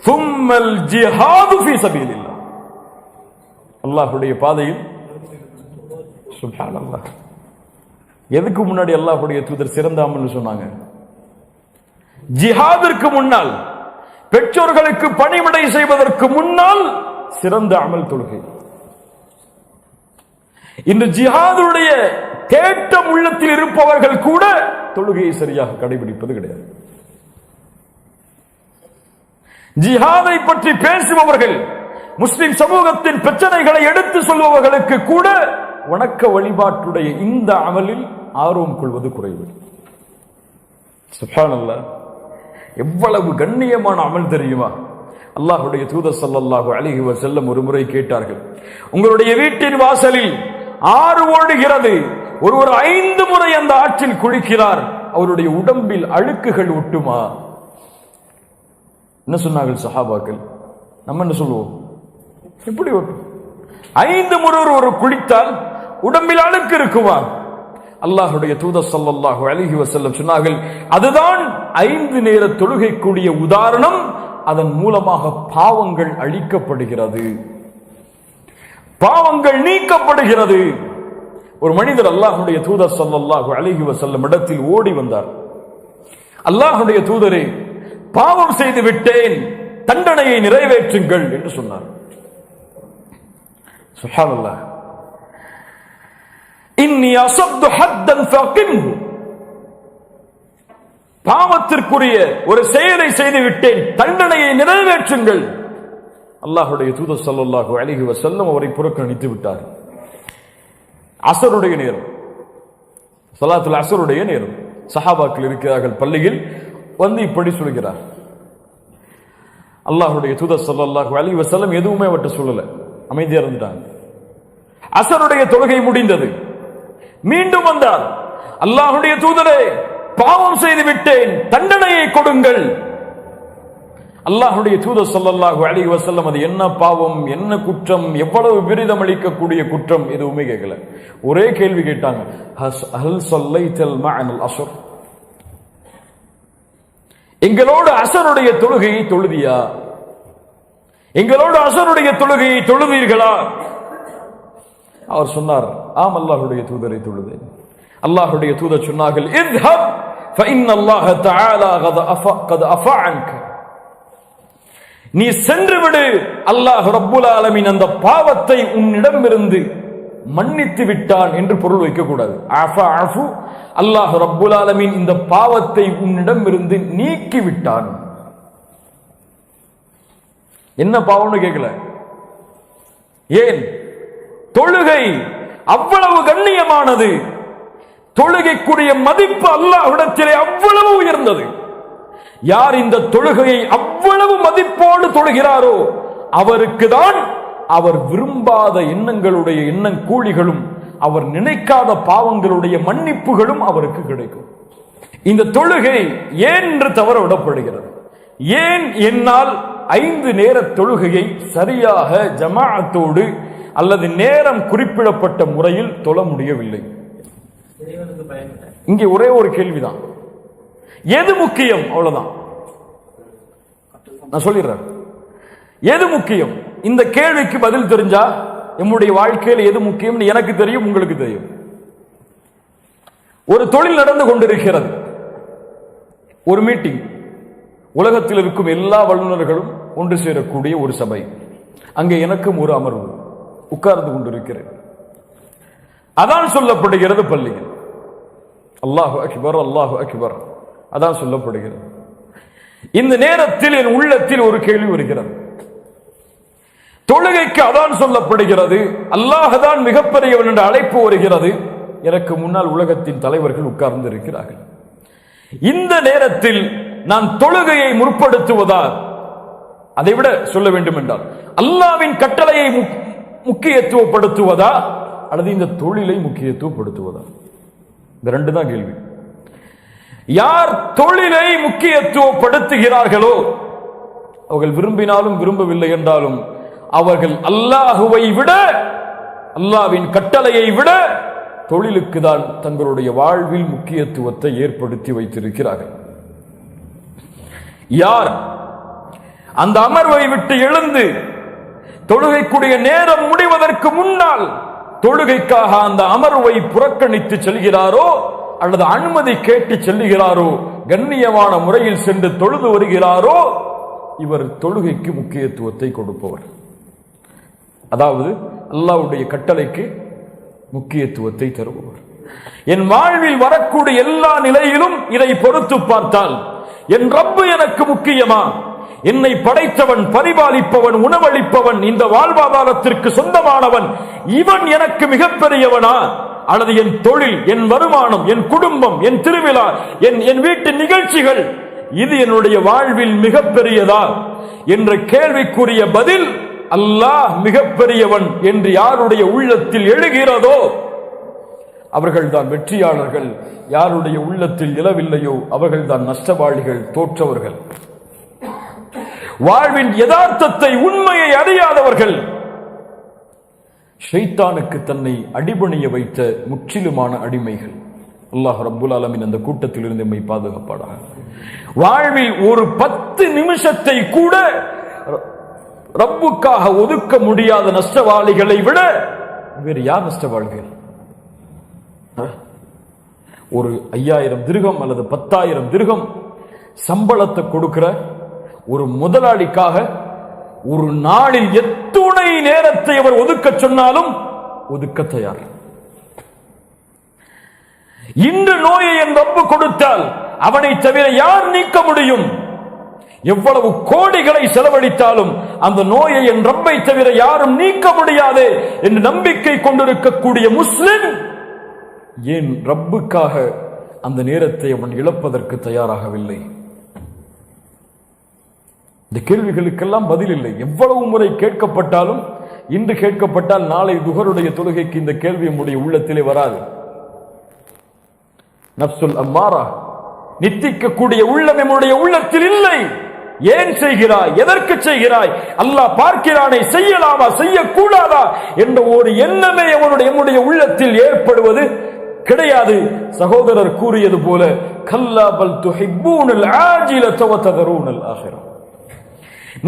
தும்மல் ஜிஹாது ஃபீ சபீலில்லாஹ், அல்லாஹ்வுடைய பாதையில். சுப்ஹானல்லாஹ். எதுக்கு முன்னாடி அல்லாஹ்வுடைய தூதர் சிறந்த அமல் சொன்னாங்க? ஜிஹாதிற்கு முன்னால், பெற்றோர்களுக்கு பணிவிடை செய்வதற்கு முன்னால் சிறந்த அமல் தொழுகை. இந்த ஜிஹாதுடைய தேட்டம் உள்ளத்தில் இருப்பவர்கள் கூட தொழுகையை சரியாக கடைபிடிப்பது கிடையாது. ஜிஹாதை பற்றி பேசுபவர்கள், முஸ்லிம் சமூகத்தின் பிரச்சனைகளை எடுத்து சொல்பவர்களுக்கு கூட வணக்க வழிபாட்டுடைய இந்த அமலில் ஆர்வம் கொள்வது குறைவு. சுப்ஹானல்லாஹ். எவ்வளவு கண்ணியமான அமல் தெரியுமா? அல்லாஹ்வுடைய தூதர் ஸல்லல்லாஹு அலைஹி வஸல்லம் ஒரு முறை கேட்டார்கள், உங்களுடைய வீட்டின் வாசலில் ஆறு ஓடுகிறது, ஒருவர் 5 முறை அந்த ஆற்றில் குளிக்கிறார், அவருடைய உடம்பில் அழுக்குகள் ஒட்டுமா? என்ன சொன்னார்கள் சஹாபாக்கள்? நம்ம என்ன சொல்லுவோம்? எப்படி ஒட்டும்? 5 முறை ஒரு குளித்தால் உடம்பில் அழுக்கு இருக்குமா? அல்லாஹ்வுடைய தூதர் ஸல்லல்லாஹு அலைஹி வஸல்லம் சொன்னார்கள், அதுதான் 5 நேர தொழுகைக்குரிய உதாரணம். அதன் மூலமாக பாவங்கள் அழிக்கப்படுகிறது, பாவங்கள் நீக்கப்படுகிறது. ஒரு மனிதர் அல்லாஹ்வுடைய தூதர் ஸல்லல்லாஹு அலைஹி வஸல்லம் இடத்தில் ஓடி வந்தார். அல்லாஹ்வுடைய தூதரே, பாவம் செய்து விட்டேன், தண்டனையை நிறைவேற்றுங்கள் என்று சொன்னார். சுப்ஹானல்லாஹ். இன்னி அஸப்து ஹத்தன் ஃபகிம்ஹு, பாவத்திற்குரிய ஒரு செயலை செய்து விட்டேன், தண்டனையை நிறைவேற்றுங்கள். அல்லாஹ்வுடைய தூதர் ஸல்லல்லாஹு அலைஹி வஸல்லம் அவரை புறக்கணித்து விட்டார். அஸருடைய நேரம், ஸலாத்துல் அஸருடைய நேரம். சஹாபாக்கள் இருக்கிறார்கள் பள்ளியில், வந்து இப்படி சொல்கிறார். அல்லாஹ்வுடைய தூதர் ஸல்லல்லாஹு அலைஹி வஸல்லம் எதுவுமே அவற்றை சொல்லல, அமைதியா இருந்துட்டாங்க. அஸருடைய தொழுகை முடிந்தது. மீண்டும் வந்தார். அல்லாஹ்வுடைய தூதரே, பாவம் செய்து விட்டேன், தண்டனையை கொடுங்கள். அல்லாஹ்வுடைய தூதர் ஸல்லல்லாஹு அலைஹி வஸல்லம் அது என்ன பாவம், என்ன குற்றம், எவ்வளவு விரிதம் அளிக்கக்கூடிய குற்றம் எதுவுமே கேட்கல. ஒரே கேள்வி கேட்டாங்க, ஹல் ஸல்லைத்தல் மஅனல் அஸ்ர், எங்களோடு அஸருடைய தொழுகையை தொழுதியா, எங்களோடு அஸருடைய தொழுகையை தொழுதீர்களா? அவர் சொன்னார், ஆம் அல்லாஹ்வுடைய தூதரை தொழுதேன். அல்லாஹ்வுடைய தூதர் சொன்னார்கள், இத்ஹப் ஃபஇன்ன அல்லாஹ் தஆலா கத் அஃபா அன்க, நீ சென்று விடு, அல்லாஹ் ரப்புல் ஆலமீன் அந்த பாவத்தை உன்னிடமிருந்து மன்னித்து விட்டான் என்று பொருள் வைக்க கூடாது. அஃபா அஃபு, அல்லாஹ் ரப்புல் ஆலமீன் இந்த பாவத்தை உன்னிடமிருந்து நீக்கி விட்டான். என்ன பாவம்னு கேட்கல. ஏன்? தொழுகை அவ்வளவு கண்ணியமானது, தொழுகைக்குரிய மதிப்பு அல்லாஹ்விடத்திலே அவ்வளவு உயர்ந்தது. யார் இந்த தொழுகையை அவ்வளவு மதிப்போடு தொழுகிறாரோ அவருக்கு தான் அவர் விரும்பாத எண்ணங்களுடைய எண்ணம் கூலிகளும், அவர் நினைக்காத பாவங்களுடைய மன்னிப்புகளும் அவருக்கு கிடைக்கும். இந்த தொழுகை ஏன் என்று தவற விடப்படுகிறது? ஏன் என்னால் 5 நேர தொழுகையை சரியாக ஜமாஅத்தோடு அல்லது நேரம் குறிப்பிடப்பட்ட முறையில் தொழ முடியவில்லை? இங்கே ஒரே ஒரு கேள்விதான், எது முக்கியம்? அவ்வளவுதான். நான் சொல்லிடுறேன், எது முக்கியம்? இந்த கேள்விக்கு பதில் தெரிஞ்சா நம்முடைய வாழ்க்கையில் எது முக்கியம் எனக்கு தெரியும், உங்களுக்கு தெரியும். ஒரு தொழில் நடந்து கொண்டிருக்கிறது, ஒரு மீட்டிங், உலகத்தில் இருக்கும் எல்லா வல்லுநர்களும் ஒன்று சேரக்கூடிய ஒரு சபை. அங்கே எனக்கும் ஒரு அமர்வு, உட்கார்ந்து கொண்டிருக்கிறேன். அதான் சொல்லப்படுகிறது பள்ளியில், அல்லாஹு அக்பர் அல்லாஹு அக்பர், அதான் சொல்லப்படுகிறது. இந்த நேரத்தில் என் உள்ளத்தில் ஒரு கேள்வி வருகிறது. தொழுகைக்கு அதான் சொல்லப்படுகிறது, அல்லாஹ் தான் மிகப்பெரியவன் என்ற அழைப்பு வருகிறது. எனக்கு முன்னால் உலகத்தின் தலைவர்கள் உட்கார்ந்து இருக்கிறார்கள். இந்த நேரத்தில் நான் தொழுகையை முற்படுத்துவதா, அதைவிட சொல்ல வேண்டும் என்றால் அல்லாஹ்வின் கட்டளையை முக்கியத்துவப்படுத்துவதா அல்லது இந்த தொழிலை முக்கியத்துவப்படுத்துவதா? இந்த 2 தான் கேள்வி. யார் தொழிலை முக்கியத்துவப்படுத்துகிறார்களோ அவர்கள் விரும்பினாலும் விரும்பவில்லை என்றாலும் அவர்கள் அல்லாஹுவை விட, அல்லாஹ்வின் கட்டளையை விட தொழிலுக்கு தான் தங்களுடைய வாழ்வில் முக்கியத்துவத்தை ஏற்படுத்தி வைத்திருக்கிறார்கள். யார் அந்த அமர்வை விட்டு எழுந்து தொழுகைக்குரிய நேரம் முடிவதற்கு முன்னால் தொழுகைக்காக அந்த அமர்வை புறக்கணித்து செல்கிறாரோ அல்லது அனுமதி கேட்டு செல்லுகிறாரோ, கண்ணியமான முறையில் சென்று தொழுது வருகிறாரோ, இவர் தொழுகைக்கு முக்கியத்துவத்தை கொடுப்பவர். அதாவது அல்லாஹ்வுடைய கட்டளைக்கு முக்கியத்துவத்தை தருபவர். என் வாழ்வில் வரக்கூடிய எல்லா நிலையிலும் இதை பொறுத்து பார்த்தால், என் ரப்பு எனக்கு முக்கியமா, என்னை படைத்தவன், பரிபாலிப்பவன், உணவளிப்பவன், இந்த வாழ்வாதாரத்திற்கு சொந்தமானவன், இவன் எனக்கு மிகப்பெரியவனா, அல்லது என் தொழில், என் வருமானம், என் குடும்பம், என் திருவிழா, என் வீட்டு நிகழ்ச்சிகள், இது என்னுடைய வாழ்வில் மிகப்பெரியதா என்ற கேள்விக்குரிய பதில், அல்லாஹ் மிகப்பெரியவன் என்று யாருடைய உள்ளத்தில் எழுகிறதோ அவர்கள்தான் வெற்றியாளர்கள். யாருடைய உள்ளத்தில் எழவில்லையோ அவர்கள்தான் நஷ்டவாளிகள், தோற்றவர்கள், வாழ்வின் யதார்த்தத்தை, உண்மையை அறியாதவர்கள், ஷைத்தானுக்கு தன்னை அடிபணிய வைத்த முற்றிலுமான அடிமைகள். அல்லாஹ் ரப்புல் ஆலமீன் அந்த கூட்டத்தில் இருந்து நம்மை பாதுகாப்பானாக. வாழ்வில் ஒரு 10 நிமிஷத்தை கூட ரப்புக்காக ஒதுக்க முடியாத நஷ்டவாளிகளை விட வேறு யார் நஷ்டவாளிகள்? ஒரு 5000 திர்ஹம் அல்லது 10,000 திர்ஹம் சம்பளத்தை கொடுக்கிற ஒரு முதலாளிக்காக ஒரு நாளில் எத்துணை நேரத்தை அவர் ஒதுக்க சொன்னாலும் ஒதுக்க தயார். இன்று நோயை என் ரப்பு கொடுத்தால் அவனை தவிர யார் நீக்க முடியும்? எவ்வளவு கோடிகளை செலவழித்தாலும் அந்த நோயை என் ரப்பை தவிர யாரும் நீக்க முடியாது என்று நம்பிக்கை கொண்டிருக்கக்கூடிய முஸ்லிம் ஏன் ரப்புக்காக அந்த நேரத்தை அவன் இழப்பதற்கு தயாராகவில்லை? இந்த கேள்விகளுக்கெல்லாம் பதில் இல்லை. எவ்வளவு முறை கேட்கப்பட்டாலும், இன்று கேட்கப்பட்டால் நாளை துஹருடைய தொழுகைக்கு இந்த கேள்வி நம்முடைய உள்ளத்திலே வராது. நப்சுல் அம்மாரா, நித்திக்கக்கூடிய உள்ளம் நம்முடைய உள்ளத்தில் இல்லை. ஏன் செய்கிறாய், எதற்கு செய்கிறாய், அல்லாஹ் பார்க்கிறானே, செய்யலாமா செய்யக்கூடாதா என்ற ஒரு எண்ணமே நம்முடைய உள்ளத்தில் ஏற்படுவது கிடையாது. சகோதரர் கூறியது போல, கல்லா பல் துஹிப்பூனல் ஆஜிலத வ ததரூனல் ஆகிரா,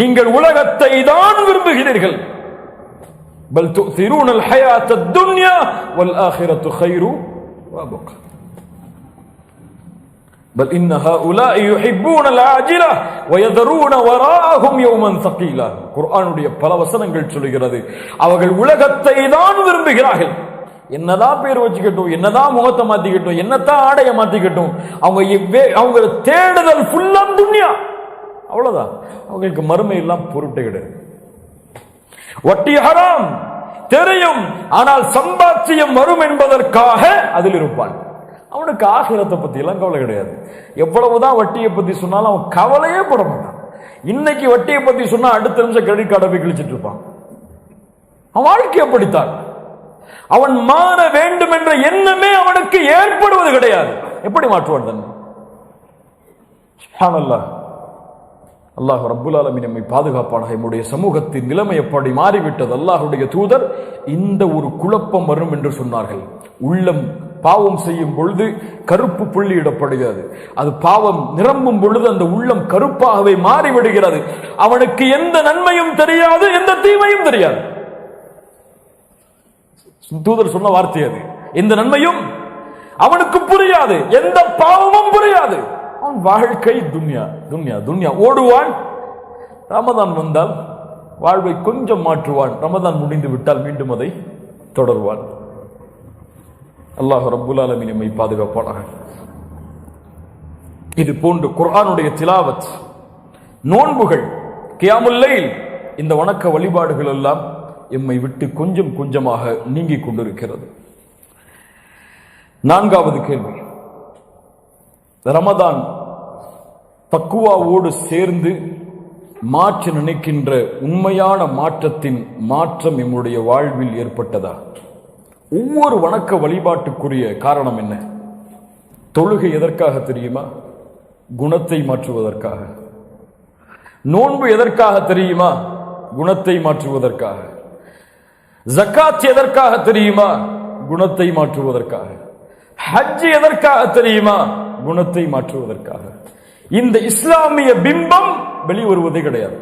நீங்கள் உலகத்தை தான் விரும்புகிறீர்கள். பல் துஸிரூனல் ஹயாத்தத் துன்யா வல் ஆகிரத்து கைரு வ அபகா, பல் இன்ன ஹாஉலாஇ யுஹிப்பூனல் ஆஜிலா வ யதரூன வராஅஹும் யௌமன் ஸகீலா. குர்ஆனுடைய பல வசனங்கள் சொல்கிறது, அவர்கள் உலகத்தை தான் விரும்புகிறார்கள். என்னதான் பேர் வச்சுக்கட்டும், என்னதான் முகத்தை மாத்திக்கட்டும், என்னதான் ஆடைய மாத்திக்கட்டும், அவங்க தேடுதல் ஃபுல்லா துன்யா, அவ்வளவுதான். அவங்களுக்கு மறுமை எல்லாம் பொருட்டே கிடையாது. வட்டி ஹராம் தெரியும், ஆனால் சம்பாத்தியம் வரும் என்பதற்காக அதில் இருப்பான். அவனுக்கு ஆகிரத்தை பத்தி எல்லாம் கவலை கிடையாது. எவ்வளவுதான் வட்டியை பத்தி சொன்னாலும் அவன் கவலையே பட மாட்டான். இன்னைக்கு வட்டியை பத்தி சொன்னா அடுத்த நிமிஷம் கிரெடிட் கார்டை போய் கிழிச்சிட்டு இருப்பான். அவன் வாழ்க்கை அப்படித்தான். அவன் மாற வேண்டும் என்ற எண்ணமே அவனுக்கு ஏற்படுவது கிடையாது. எப்படி மாற்றுவான் தன்னை? சுப்ஹானல்லாஹ். அல்லாஹ் ரப்புல் ஆலமீன் நம்மை பாதுகாப்பானாக. நம்முடைய சமூகத்தின் நிலைமை எப்படி மாறிவிட்டது. அல்லாஹ்வுடைய தூதர் இந்த ஒரு குழப்பம் வரும் என்று சொன்னார்கள். உள்ளம் பாவம் செய்யும் பொழுது கருப்பு புள்ளியிடப்படுகிறது. அது பாவம் நிரம்பும் பொழுது அந்த உள்ளம் கருப்பாகவே மாறிவிடுகிறது. அவனுக்கு எந்த நன்மையும் தெரியாது, எந்த தீமையும் தெரியாது. தூதர் சொன்ன வார்த்தை அது. எந்த நன்மையும் அவனுக்கு புரியாது, எந்த பாவமும் புரியாது. அவன் வாழ்க்கை துன்யா துன்யா துன்யா ஓடுவான். ரமதான் வந்தால் வாழ்வை கொஞ்சம் மாற்றுவான். ரமதான் முடிந்து விட்டால் மீண்டும் அதை தொடர்வான். அல்லாஹ் ரப்புல் ஆலமீன் நம்மை பாதுகாப்பானாக. இது போன்று குர்ஆனுடைய திலாவத், நோன்புகள், கியாமுல் லைல், இந்த வணக்க வழிபாடுகள் எல்லாம் எம்மை விட்டு கொஞ்சம் கொஞ்சமாக நீங்கிக் கொண்டிருக்கிறது. நான்காவது கேள்வி, ரமதான் தக்குவாவோடு சேர்ந்து மாற்ற நினைக்கின்ற உண்மையான மாற்றத்தின் மாற்றம் நம்முடைய வாழ்வில் ஏற்பட்டதா? ஒவ்வொரு வணக்க வழிபாட்டுக்குரிய காரணம் என்ன? தொழுகை எதற்காக தெரியுமா? குணத்தை மாற்றுவதற்காக. நோன்பு எதற்காக தெரியுமா? குணத்தை மாற்றுவதற்காக. ஜகாத் எதற்காக தெரியுமா? குணத்தை மாற்றுவதற்காக. ஹஜ் எதற்காக தெரியுமா? குணத்தை மாற்றுவதற்காக. இந்த இஸ்லாமிய பிம்பம் வெளிவருவதே கிடையாது.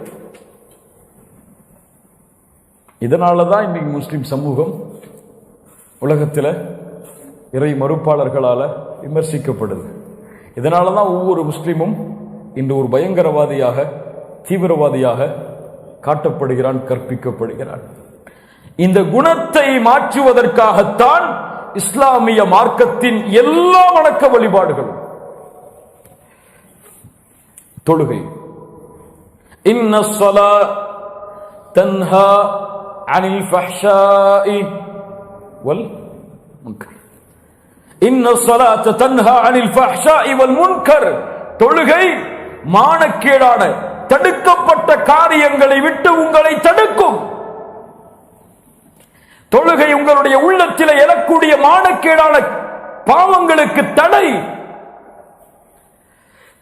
இதனாலதான் இன்னைக்கு முஸ்லிம் சமூகம் உலகத்தில் இறை மறுப்பாளர்களால விமர்சிக்கப்படுது. இதனாலதான் ஒவ்வொரு முஸ்லிமும் இன்று ஒரு பயங்கரவாதியாக, தீவிரவாதியாக காட்டப்படுகிறான், கற்பிக்கப்படுகிறான். இந்த குணத்தை மாற்றுவதற்காகத்தான் இஸ்லாமிய மார்க்கத்தின் எல்லா வணக்க வழிபாடுகளும். தொழுகை, இன்ன ஸலாத் தன்ஹா அனில் ஃபஹ்ஷாஇ வல் முன்கர். இன்ன ஸலாத் தன்ஹா அனில் ஃபஹ்ஷாஇ வல் முன்கர். தொழுகை மானக்கேடான தடுக்கப்பட்ட காரியங்களை விட்டு உங்களை தடுக்கும். தொழுகை உங்களுடைய உள்ளத்தில் எழக்கூடிய மானக்கேடான பாவங்களுக்கு தடை.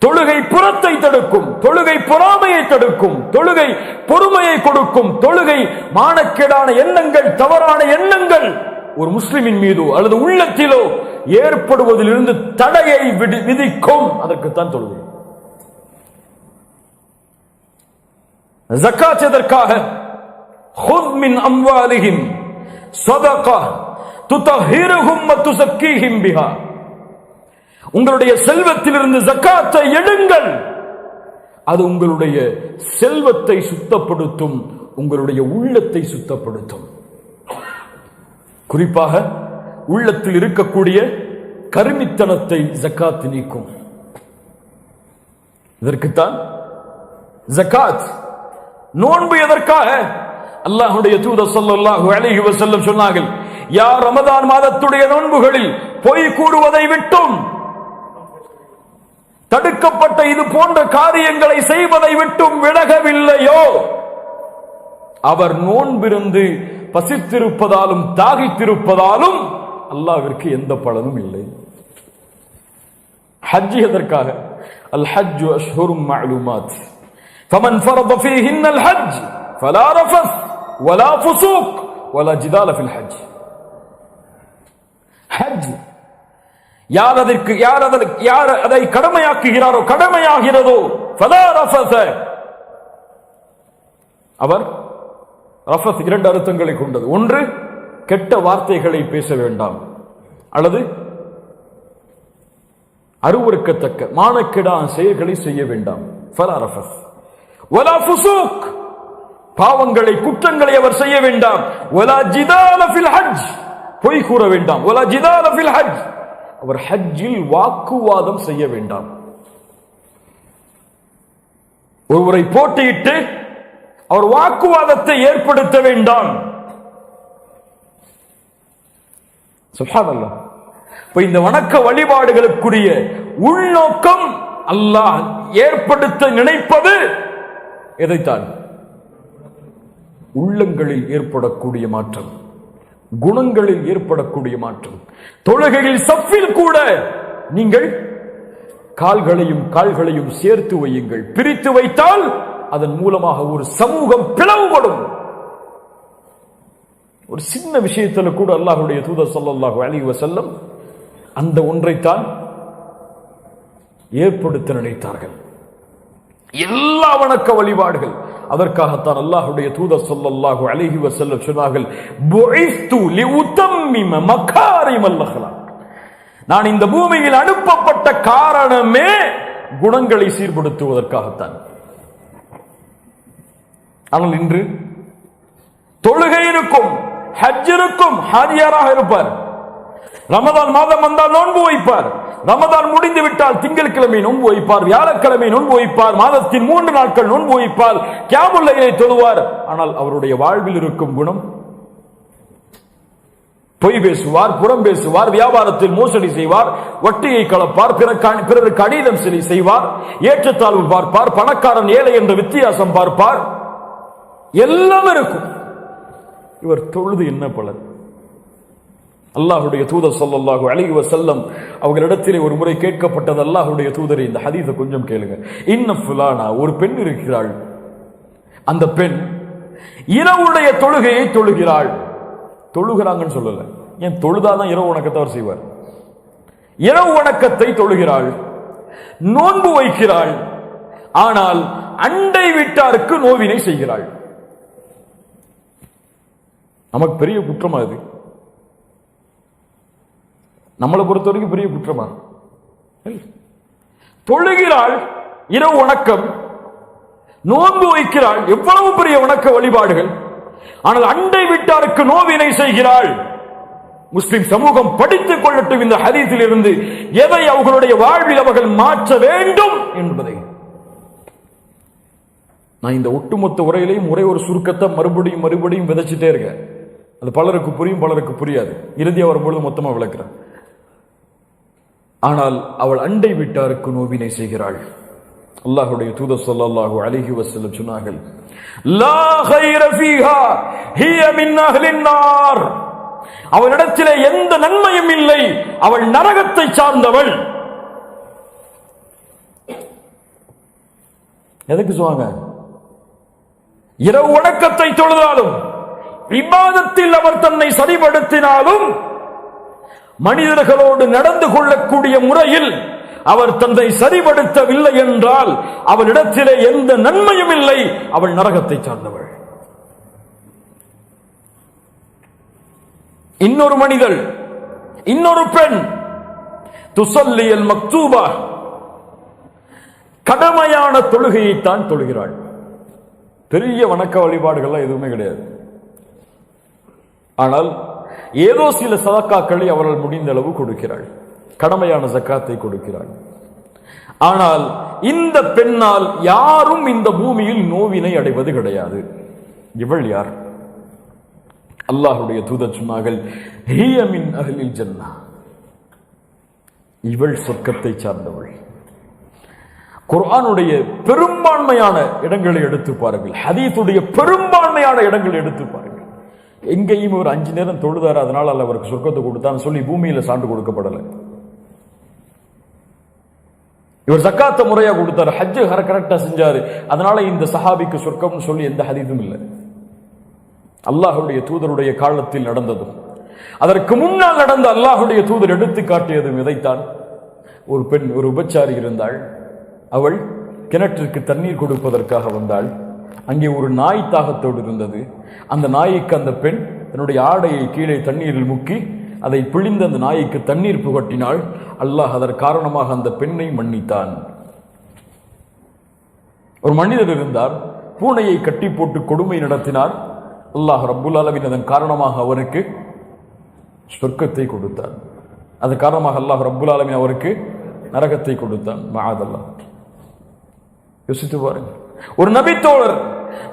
தொழுகை புறத்தை தடுக்கும், தொழுகை பொறாமையை தடுக்கும், தொழுகை பொறுமையை கொடுக்கும், தொழுகை மானக்கேடான எண்ணங்கள், தவறான எண்ணங்கள் ஒரு முஸ்லிமின் மீதோ அல்லது உள்ளத்திலோ ஏற்படுவதிலிருந்து தடையை விதிக்கும். அதற்குத்தான் தொழுகை. ஜகாத் எதற்காக? خذ من أموالهم صدقة تطهرهم وتزكيهم بها. உங்களுடைய செல்வத்திலிருந்து ஜகாத்தை எடுங்கள். அது உங்களுடைய செல்வத்தை சுத்தப்படுத்தும், உங்களுடைய உள்ளத்தை சுத்தப்படுத்தும். குறிப்பாக உள்ளத்தில் இருக்கக்கூடிய கருமித்தனத்தை ஜகாத் நீக்கும். இதற்குத்தான் ஜகாத். நோன்பு எதற்காக? அல்லாஹ்வுடைய தூதர் ஸல்லல்லாஹு அலைஹி வஸல்லம் சொன்னார்கள், யார் ரமதான் மாதத்துடைய நோன்புகளில் பொய் கூறுவதை விட்டும் தடுக்கப்பட்ட இது போன்ற காரியங்களை செய்வதை விட்டும் விலகவில்லையோ அவர் நோன்பிருந்து பசித்திருப்பதாலும் தாகித்திருப்பதாலும் அல்லாஹ்விற்கு எந்த பலனும் இல்லை. ஹஜ் எதற்காக? அல் ஹஜ் அஷ்ஹுரும் மஅலூமாத் ஃபமன் ஃபரத ஃபீஹின்னல் ஹஜ் ஃபலா ரஃபஸ் வலா ஃபுசூக் வலா ஜிதால ஃபில் ஹஜ். ஹஜ் யார் அதை கடமையாக்குகிறாரோ கடமையாகிறதோ ஃபலா ரஃபஸ, அவர் ரஃபஸ் இரண்டு அர்த்தங்களை கொண்டது. ஒன்று, கெட்ட வார்த்தைகளை பேச வேண்டாம், அல்லது அருவருக்கத்தக்க மானக்கெடா செயல்களை செய்ய வேண்டாம். ஃபலா ரஃபஸ் வலா ஃபுசூக், பாவங்களை குற்றங்களை அவர் செய்ய வேண்டாம். வலா ஜிதால ஃபில் ஹஜ், பொய் கூற வேண்டாம். வலா ஜிதால ஃபில் ஹஜ், அவர் ஹஜ்ஜில் வாக்குவாதம் செய்ய வேண்டாம். ஒருவரை போட்டியிட்டு அவர் வாக்குவாதத்தை ஏற்படுத்த வேண்டாம். சுப்ஹானல்லாஹ். இப்ப இந்த வணக்க வழிபாடுகளுக்குரிய உள்நோக்கம் அல்லாஹ் ஏற்படுத்த நினைப்பது எதைத்தான்? உள்ளங்களில் ஏற்படக்கூடிய மாற்றம், குணங்களில் ஏற்படக்கூடிய மாற்றம். தொழுகையில் சஃபில் கூட நீங்கள் கால்களையும் சேர்த்து வையுங்கள். பிரித்து வைத்தால் அதன் மூலமாக ஒரு சமூகம் பிளவுபடும். ஒரு சின்ன விஷயத்தில் கூட அல்லாஹ்வுடைய தூதர் ஸல்லல்லாஹு அலைஹி வஸல்லம் அந்த ஒன்றைத்தான் ஏற்படுத்த நினைத்தார்கள். எல்லா வணக்க வழிபாடுகள் அதற்காகத்தான் அல்லாஹ்வுடைய தூதர் ஸல்லல்லாஹு அலைஹி வஸல்லம் சொன்னார்கள், புஇஸ்து லிஉத்தம்மிம மகாரிமல் அக்லாக். நான் இந்த பூமியில் அனுப்பப்பட்ட காரணமே குணங்களை சீர்படுத்துவதற்காகத்தான். ஆனால் இன்று தொழுகை இருக்கும், ஹஜ் இருக்கும், ஹாஜியாராக இருப்பார். ரமதான் மாதம் வந்தால் நோன்பு வைப்பார். ரமதான் முடிந்து விட்டால் திங்கட்கிழமை நோன்பு வைப்பார், வியாழக்கிழமை நோன்பு வைப்பார், மாதத்தின் 3 நாட்கள் நோன்பு வைப்பார், கியாமுல் லைலை தொழுவார். ஆனால் அவருடைய வாழ்வில் இருக்கும் குணம், பொய் பேசுவார், புறம் பேசுவார், வியாபாரத்தில் மோசடி செய்வார், வட்டியை கலப்பார், பிறருக்கு அநீதம் செய்வார், ஏற்றத்தாழ்வு பார்ப்பார், பணக்காரன் ஏழை என்ற வித்தியாசம் பார்ப்பார், எல்லாம் இருக்கும். இவர் தொழுது என்ன பலன்? அல்லாஹ்வுடைய தூதர் ஸல்லல்லாஹு அலைஹி வஸல்லம் அவர்களிடத்திலே ஒரு முறை கேட்கப்பட்டது, அல்லாஹ்வுடைய தூதரே இந்த ஹதீஸை கொஞ்சம் கேளுங்க. இன்ன ஃபுலானா, ஒரு பெண் இருக்கிறாள், அந்த பெண் இரவுடைய தொழுகையை தொழுகிறாள். தொழுகிறாங்கன்னு சொல்லல, ஏன் தொழுதாதான் இரவு வணக்கத்தை அவர் செய்வார். இரவு வணக்கத்தை தொழுகிறாள், நோன்பு வைக்கிறாள், ஆனால் அண்டை வீட்டாருக்கு நோவினை செய்கிறாள். நமக்கு பெரிய குற்றமா இது? நம்மளை பொறுத்த வரைக்கும் பெரிய குற்றமா? தொழுகிறாள், இரவு வணக்கம், நோன்பு வைக்கிறாள், எவ்வளவு பெரிய வணக்க வழிபாடுகள். ஆனால் அண்டை வீட்டாருக்கு நோவினை செய்கிறாள். முஸ்லிம் சமூகம் படித்துக் கொள்ளட்டும் இந்த ஹதீஸில் இருந்து எதை அவர்களுடைய வாழ்வில் அவர்கள் மாற்ற வேண்டும் என்பதை. நான் இந்த ஒட்டுமொத்த உரையிலையும் ஒரே ஒரு சுருக்கத்தை மறுபடியும் விதைச்சிட்டே இருக்கேன். அது பலருக்கு புரியும், பலருக்கு புரியாது. இறுதியாக வரும்பொழுது மொத்தமா விளக்குறேன். ஆனால் அவள் அண்டை வீட்டாருக்கு நோவினை செய்கிறாள். அல்லாஹ்வுடைய தூதர் ஸல்லல்லாஹு அலைஹி வஸல்லம் சொன்னார்கள், லா கைர ஃபீஹா ஹிய மின் அஹ்லின் நார். அவளிடத்திலே எந்த நன்மையும் இல்லை, அவள் நரகத்தை சார்ந்தவள். எதுக்கு சொல்லுவாங்க? இரவு வணக்கத்தை தொழுதாலும், இபாதத்தில் அவர் தன்னை சரிபடுத்தினாலும், மனிதர்களோடு நடந்து கொள்ளக்கூடிய முறையில் அவர் தன்னை சரிபடுத்தவில்லை என்றால் அவளிடத்திலே எந்த நன்மையும் இல்லை, அவள் நரகத்தை சார்ந்தவள். இன்னொரு மனிதர், இன்னொரு பெண், துஸல்லியல் மக்தூபா, கடமையான தொழுகையைத்தான் தொழுகிறாள். பெரிய வணக்க வழிபாடுகள்லாம் எதுவுமே கிடையாது. ஆனால் ஏதோ சில சதக்காக்களை அவர்கள் முடிந்த அளவு கொடுக்கிறாள். கடமையான ஜக்காத்தை கொடுக்கிறாள். ஆனால் இந்த பெண்ணால் யாரும் இந்த பூமியில் நோவினை அடைவது கிடையாது. இவள் யார்? அல்லாஹ்வுடைய தூதர் சொன்னார்கள், ஹிய மின் அஹ்லில் ஜன்னah, இவள் சொர்க்கத்தை சார்ந்தவள். குர்ஆனுடைய பெரும்பான்மையான இடங்களை எடுத்து பாருங்கள், ஹதீஸுடைய பெரும்பான்மையான இடங்களை எடுத்து பாருங்கள். எங்கேயும் ஒரு 5 நேரம் தொழுதாரு, அதனால அல்ல அவருக்கு சொர்க்கத்தை கொடுத்தான்னு சொல்லி பூமியில சான்று கொடுக்கப்படலை. இவர் ஜக்காத்த முறையா கொடுத்தாரு, ஹஜ் கரெக்டா செஞ்சாரு, அதனால இந்த சஹாபிக்கு சொர்க்கம்னு சொல்லி எந்த ஹதீஸும் இல்லை. அல்லாஹ்வுடைய தூதருடைய காலத்தில் நடந்ததும் அதற்கு முன்னால் நடந்த அல்லாஹ்வுடைய தூதர் எடுத்து காட்டியதும் இதைத்தான். ஒரு பெண், ஒரு உபச்சாரி இருந்தாள். அவள் கிணற்றிற்கு தண்ணீர் கொடுப்பதற்காக வந்தாள். அங்கே ஒரு நாய் தாகத்தோடு இருந்தது. அந்த நாய்க்கு அந்த பெண் தன்னுடைய ஆடையை கீழே தண்ணீரில் முக்கி அதை பிழிந்து அந்த நாய்க்கு தண்ணீர் புகட்டினாள். அல்லாஹ் அதற்கு காரணமாக அந்த பெண்ணை மன்னித்தான். ஒரு மனிதர் இருந்தார், பூனையை கட்டி போட்டு கொடுமை நடத்தினார். அல்லாஹ் ரப்புல் ஆலமீன் அதன் காரணமாக அவருக்கு சொர்க்கத்தை கொடுத்தான். அதன் காரணமாக அல்லாஹ் ரப்புல் ஆலமீன் அவருக்கு நரகத்தை கொடுத்தான். மஆதல்லாஹ். யோசித்து பாருங்க. ஒரு நபித்தோழர்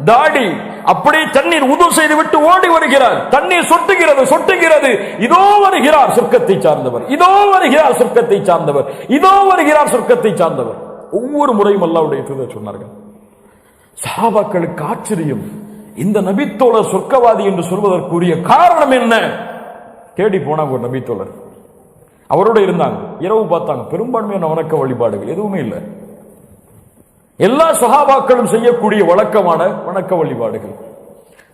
தாடி அப்படியே தண்ணீர் உது செய்து விட்டு ஓடி வருகிறார். தண்ணீர் சொட்டுகிறது சொட்டுகிறது. இதோ வருகிறார் சொர்க்கத்தை சார்ந்தவர், இதோ வருகிறார் சொர்க்கத்தை சார்ந்தவர், இதோ வருகிறார் சொர்க்கத்தை சார்ந்தவர். ஒவ்வொரு முறையும் அல்லாஹ்வுடைய தூதர் சொன்னார்கள். சஹாபாக்களுக்கு ஆச்சரியம், இந்த நபித்தோழர் சொர்க்கவாதி என்று சொல்வதற்குரிய காரணம் என்ன? தேடி போனாங்க. ஒரு நபித்தோழர் அவரோட இருந்தாங்க. இரவு பார்த்தாங்க, பெரும்பான்மையான வணக்க வழிபாடுகள் எதுவுமே இல்லை. எல்லா சஹாபாக்களும் செய்யக்கூடிய வழக்கமான வணக்க வழிபாடுகள்.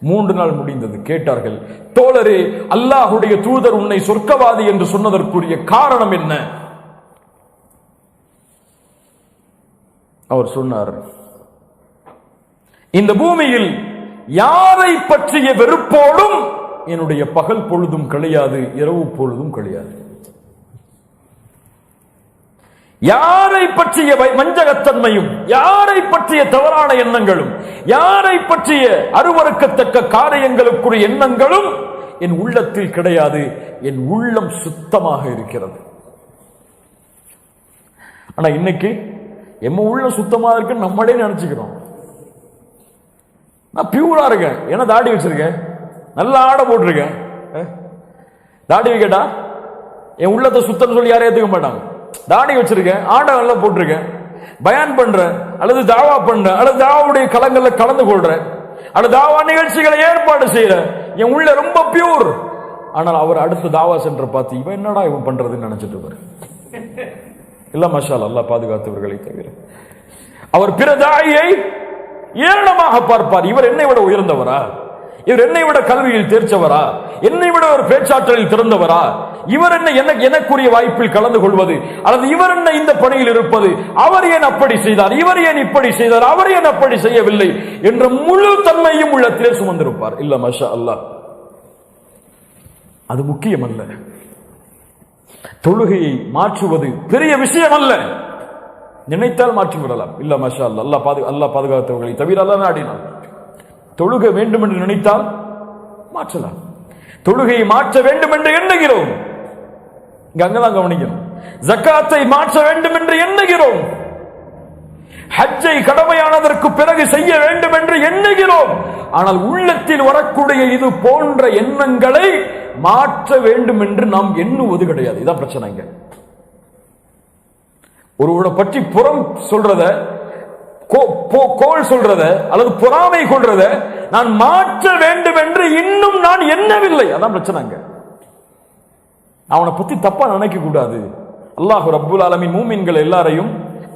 3 நாள் முடிந்தது. கேட்டார்கள், தோழரே, அல்லாஹ்வுடைய தூதர் உன்னை சொர்க்கவாதி என்று சொன்னதற்குரிய காரணம் என்ன? அவர் சொன்னார், இந்த பூமியில் யாரை பற்றிய வெறுப்போடும் என்னுடைய பகல் பொழுதும் கழியாது, இரவு பொழுதும் கழியாது. யாரை பற்றிய வஞ்சகத்தன்மையும், யாரை பற்றிய தவறான எண்ணங்களும், யாரை பற்றிய அருவருக்கத்தக்க காரியங்களுக்குரிய எண்ணங்களும் என் உள்ளத்தில் கிடையாது. என் உள்ளம் சுத்தமாக இருக்கிறது. ஆனா இன்னைக்கு எம்ம உள்ளம் சுத்தமா இருக்குன்னு நம்மளே நினைச்சுக்கிறோம். நான் பியூரா இருக்கேன், ஏன்னா தாடி வச்சிருக்கேன், நல்லா ஆடை போட்டிருக்கேன். தாடி வைக்கட்டா என் உள்ளத்தை சுத்தம் சொல்லி யாரும் ஏத்துக்க மாட்டாங்க. தாடி வச்சிருக்கேன், ஆடை நல்லா போட்டிருக்கேன், பயான் பண்றேன், அல்லது தாவா பண்றேன், அல்லது தாவாவுடைய களங்கள்ல கலந்து கொள்றேன், அல்லது தாவா நிகழ்ச்சிகளை ஏற்பாடு செய்யறேன். என் உள்ள ரொம்ப பியூர். ஆனால் அவர் அடுத்த தாவா சென்டர் பார்த்து இவன் என்னடா இவன் பண்றதுன்னு நினைச்சிட்டு இருப்பாரு. இல்ல மஷா அல்லாஹ் பாதுகாத்தவர்களை தவிர அவர் பிற தாயை ஏளனமாக பார்ப்பார். இவர் என்னை விட உயர்ந்தவரா? இவர் என்னை விட கல்வியில் தேர்ச்சவரா? என்னை விட ஒரு பேச்சாற்றலில் திறந்தவரா? இவர் என்ன எனக்குரிய வாய்ப்பில் கலந்து கொள்வது, அல்லது இவர் என்ன இந்த பணியில் இருப்பது? அவர் ஏன் அப்படி செய்தார், இவர் ஏன் இப்படி செய்தார், அவர் ஏன் அப்படி செய்யவில்லை என்ற முழு தன்மையும் உள்ளத்திலே சுமந்திருப்பார். இல்ல மஷா அல்லாஹ், அது முக்கியம் அல்ல. தொழுகையை மாற்றுவது பெரிய விஷயம் அல்ல. நினைத்தால் மாற்றி விடலாம். இல்ல மஷா அல்லாஹ், அல்லாஹ் பாதுகாத்தவர்களை தவிர அல்ல நாடினால் தொழுக வேண்டும் என்று நினைத்தால் மாற்றலாம். தொழுகையை மாற்ற வேண்டும் என்று எண்ணுகிறோம், அங்கதான் கவனிக்கணும். ஜக்காத்தை மாற்ற வேண்டும் என்று எண்ணுகிறோம், ஹஜ்ஜை கடமையானதற்கு பிறகு செய்ய வேண்டும் என்று எண்ணுகிறோம். ஆனால் உள்ளத்தில் வரக்கூடிய இது போன்ற எண்ணங்களை மாற்ற வேண்டும் என்று நாம் எண்ணுவது கிடையாது. இதான் பிரச்சனைங்க. ஒருவரை பற்றி புறம் சொல்றத, கோல் சொல்றத, அல்லது பொறாமை கொள்றத நான் மாற்ற வேண்டும் என்று இன்னும் நான் எண்ணவில்லை. அதான் பிரச்சனைங்க. அவனை பத்தி தப்பா நினைக்க கூடாது. அல்லாஹ் ரப்புல் ஆலமீன் மூமின்கள் எல்லாரையும்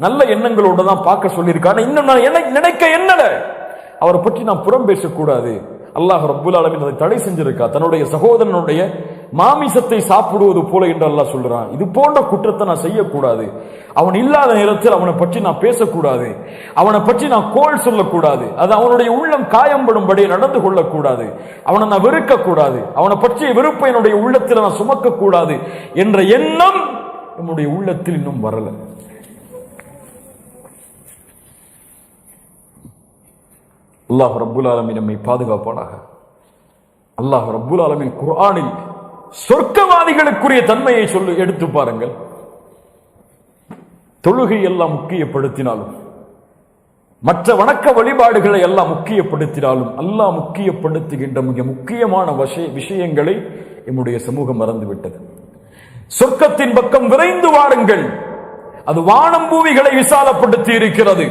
நல்ல எண்ணங்களோட தான் பார்க்க சொல்லியிருக்காரு. இன்னும் நான் நினைக்க எண்ணல. அவரை பற்றி நான் புறம் பேசக்கூடாது. அல்லாஹ் ரப்புல் ஆலமீன் அதை தடை செஞ்சிருக்கா. தன்னுடைய சகோதரனுடைய மாமிசத்தை சாப்பிடுவது போல என்று அல்லாஹ் சொல்றான். இது போன்ற குற்றத்தை நான் செய்யக்கூடாது. அவன் இல்லாத நேரத்தில் அவனை பற்றி நான் பேசக்கூடாது, அவனை பற்றி நான் கோல் சொல்லக்கூடாது, அது அவனுடைய உள்ளம் காயம்படும்படி நடந்து கொள்ளக்கூடாது, அவனை நான் வெறுக்க கூடாது, அவனை பற்றிய வெறுப்பை என்னுடைய உள்ளத்தில் நான் சுமக்க கூடாது என்ற எண்ணம் நம்முடைய உள்ளத்தில் இன்னும் வரல. அல்லாஹ் ரப்புல் ஆலமீன் நம்மை பாதுகாப்பானாக. அல்லாஹ் ரப்புல் ஆலமீன் குர்ஆனில் சொர்க்கவாதிகளுக்குரிய தன்மையை எடுத்து பாருங்கள். தொழுகை எல்லாம் முக்கியப்படுத்தினாலும், மற்ற வணக்க வழிபாடுகளை எல்லாம் முக்கியப்படுத்தினாலும், அல்லாஹ் முக்கியப்படுத்துகின்ற மிக முக்கியமான விஷயங்களை நம்முடைய சமூகம் மறந்துவிட்டது. சொர்க்கத்தின் பக்கம் விரைந்து வாருங்கள், அது வானம் பூமிகளை விசாலப்படுத்தி இருக்கிறது.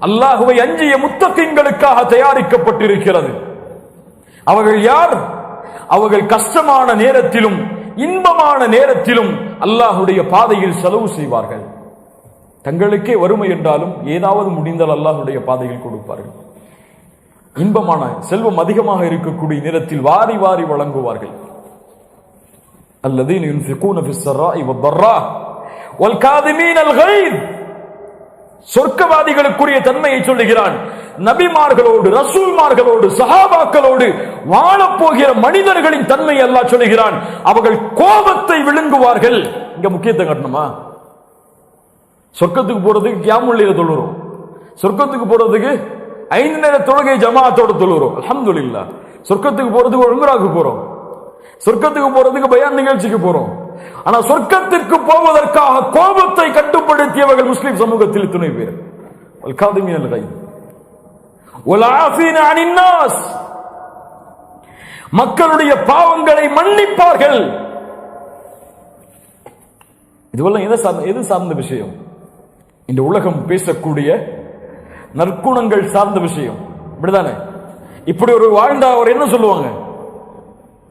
அல்லாஹுவை அஞ்சிய முத்தகீன்களுக்காக தயாரிக்கப்பட்டிருக்கிறது. அவர்கள் யார்? அவர்கள் கஷ்டமான நேரத்திலும் இன்பமான நேரத்திலும் அல்லாஹுடைய பாதையில் செலவு செய்வார்கள். தங்களுக்கே வறுமை என்றாலும் ஏதாவது முடிந்தால் அல்லாஹுடைய பாதையில் கொடுப்பார்கள். இன்பமான செல்வம் அதிகமாக இருக்கக்கூடிய நேரத்தில் வாரி வாரி வழங்குவார்கள். அல்லதீன யுன்ஃபிகூன ஃபிஸ்ஸர்ராஇ வத்தர்ரா வல்காதிமீனல் கய்த். சொர்க்கவாதிகளுக்குரிய தன்மையை சொல்லுகிறான். நபிமார்களோடு, ரசூல்மார்களோடு, சஹாபாக்களோடு வாழப்போகிற மனிதர்களின் தன்மை அல்லாஹ் சொல்லுகிறான். அவர்கள் கோபத்தை விழுங்குவார்கள். இங்க முக்கியத்துவம் காட்டணுமா? சொர்க்கத்துக்கு போறதுக்கு கியாமுல்லைல தொழுறோம், சொர்க்கத்துக்கு போறதுக்கு 5 நேர தொழுகை ஜமாஅத்தோட தொழுறோம். அல்ஹம்துலில்லாஹ். சொர்க்கத்துக்கு போறதுக்கு உம்ராக்கு போறோம், சொர்க்கத்துக்கு போறதுக்கு பயான் நிகழ்ச்சிக்கு போறோம். ஆனா சொர்க்கத்திற்கு போவதற்காக கோபத்தை கட்டுப்படுத்தியவர்கள் முஸ்லிம் சமூகத்தில் துணை பேர். வல்காதிமீனல் கய்த் வல்ஆஃபீன அனின் நாஸ். மக்களுடைய பாவங்களை மன்னிப்பார்கள். இதுவெல்லாம் எது சார்ந்த விஷயம்? இந்த உலகம் பேசக்கூடிய நற்குணங்கள் சார்ந்த விஷயம். இப்படிதானே? இப்படி ஒரு வாழ்ந்தா அவர் என்ன சொல்லுவாங்க?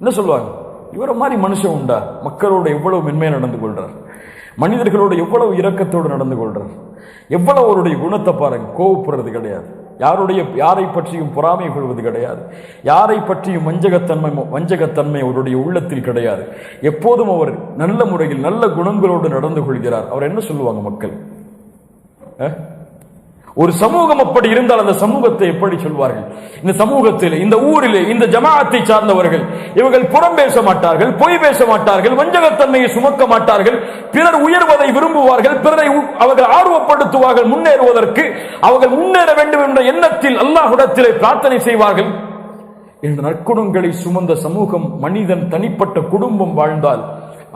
என்ன சொல்லுவாங்க? இவரை மாதிரி மனுஷன் உண்டா? மக்களோட எவ்வளவு மென்மையா நடந்து கொள்றார், மனிதர்களோட எவ்வளவு இரக்கத்தோடு நடந்து கொள்றார், எவ்வளவு அவருடைய குணத்தை பாருங்க. கோவப்படுறது கிடையாது, யாரை பற்றியும் பொறாமை கொள்வது கிடையாது, யாரை பற்றியும் வஞ்சகத்தன்மை அவருடைய உள்ளத்தில் கிடையாது. எப்போதும் அவர் நல்ல முறையில் நல்ல குணங்களோடு நடந்து கொள்கிறார். அவர் என்ன சொல்லுவாங்க மக்கள்? ஒரு சமூகம் அப்படி இருந்தால் அந்த சமூகத்தை எப்படி சொல்வார்கள்? இந்த சமூகத்தில், இந்த ஊரிலே, இந்த ஜமாஅத்தை சார்ந்தவர்கள் இவர்கள் புறம் பேச மாட்டார்கள், பொய் பேச மாட்டார்கள், வஞ்சகத்தன்மையை சுமக்க மாட்டார்கள், பிறர் உயர்வதை விரும்புவார்கள், பிறரை அவர்கள் ஆர்வப்படுத்துவார்கள். முன்னேறுவதற்கு அவர்கள் முன்னேற வேண்டும் என்ற எண்ணத்தில் அல்லாஹ்விடத்திலே பிரார்த்தனை செய்வார்கள். இந்த நற்குணங்களை சுமந்த சமூகம், மனிதன் தனிப்பட்ட குடும்பம் வாழ்ந்தால்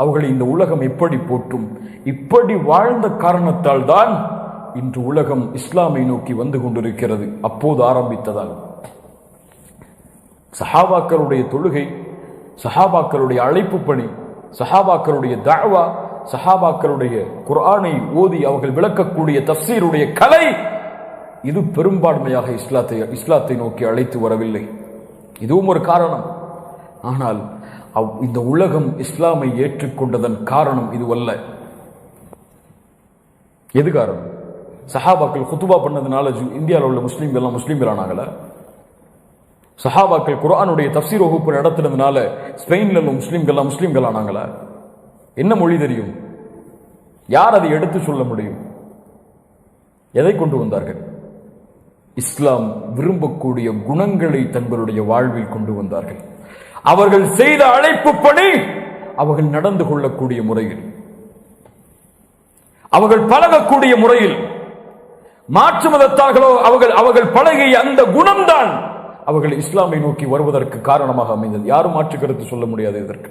அவர்களை இந்த உலகம் எப்படி போற்றும்? இப்படி வாழ்ந்த காரணத்தால் தான் இன்று உலகம் இஸ்லாமை நோக்கி வந்து கொண்டிருக்கிறது. அப்போது ஆரம்பித்ததால் சஹாபாக்களுடைய தொழுகை, சஹாபாக்களுடைய அழைப்பு பணி, சஹாபாக்களுடைய தஅவா, சஹாபாக்களுடைய குர்ஆனை ஓதி அவர்கள் விளக்கக்கூடிய தஃசீருடைய கலை, இது பெரும்பான்மையாக இஸ்லாத்தை நோக்கி அழைத்து வரவில்லை. இதுவும் ஒரு காரணம். ஆனால் இந்த உலகம் இஸ்லாமை ஏற்றுக்கொண்டதன் காரணம் இதுவல்ல. எது காரணம்? சஹாபாக்கள் குத்துபா பண்ணதுனால இந்தியாவில் உள்ள முஸ்லீம்கள் எல்லாம் முஸ்லீம்கள் ஆனாங்கள? சஹாபாக்கள் குர்ஆனுடைய தஃசீர் வகுப்பு நடத்தினதுனால ஸ்பெயின்ல உள்ள முஸ்லீம்கள் முஸ்லீம்கள் ஆனாங்கள? என்ன மொழி தெரியும்? யார் அதை எடுத்து சொல்ல முடியும்? எதை கொண்டு வந்தார்கள்? இஸ்லாம் விரும்பக்கூடிய குணங்களை தங்களுடைய வாழ்வில் கொண்டு வந்தார்கள். அவர்கள் செய்த அழைப்பு பணி அவர்கள் நடந்து கொள்ளக்கூடிய முறையில், அவர்கள் பழகக்கூடிய முறையில், மாற்று மதத்தார்களோ அவர்கள் பழகிய அந்த குணம்தான் அவர்கள் இஸ்லாமை நோக்கி வருவதற்கு காரணமாக அமைந்தது. யாரும் மாற்று கருத்து சொல்ல முடியாது இதற்கு.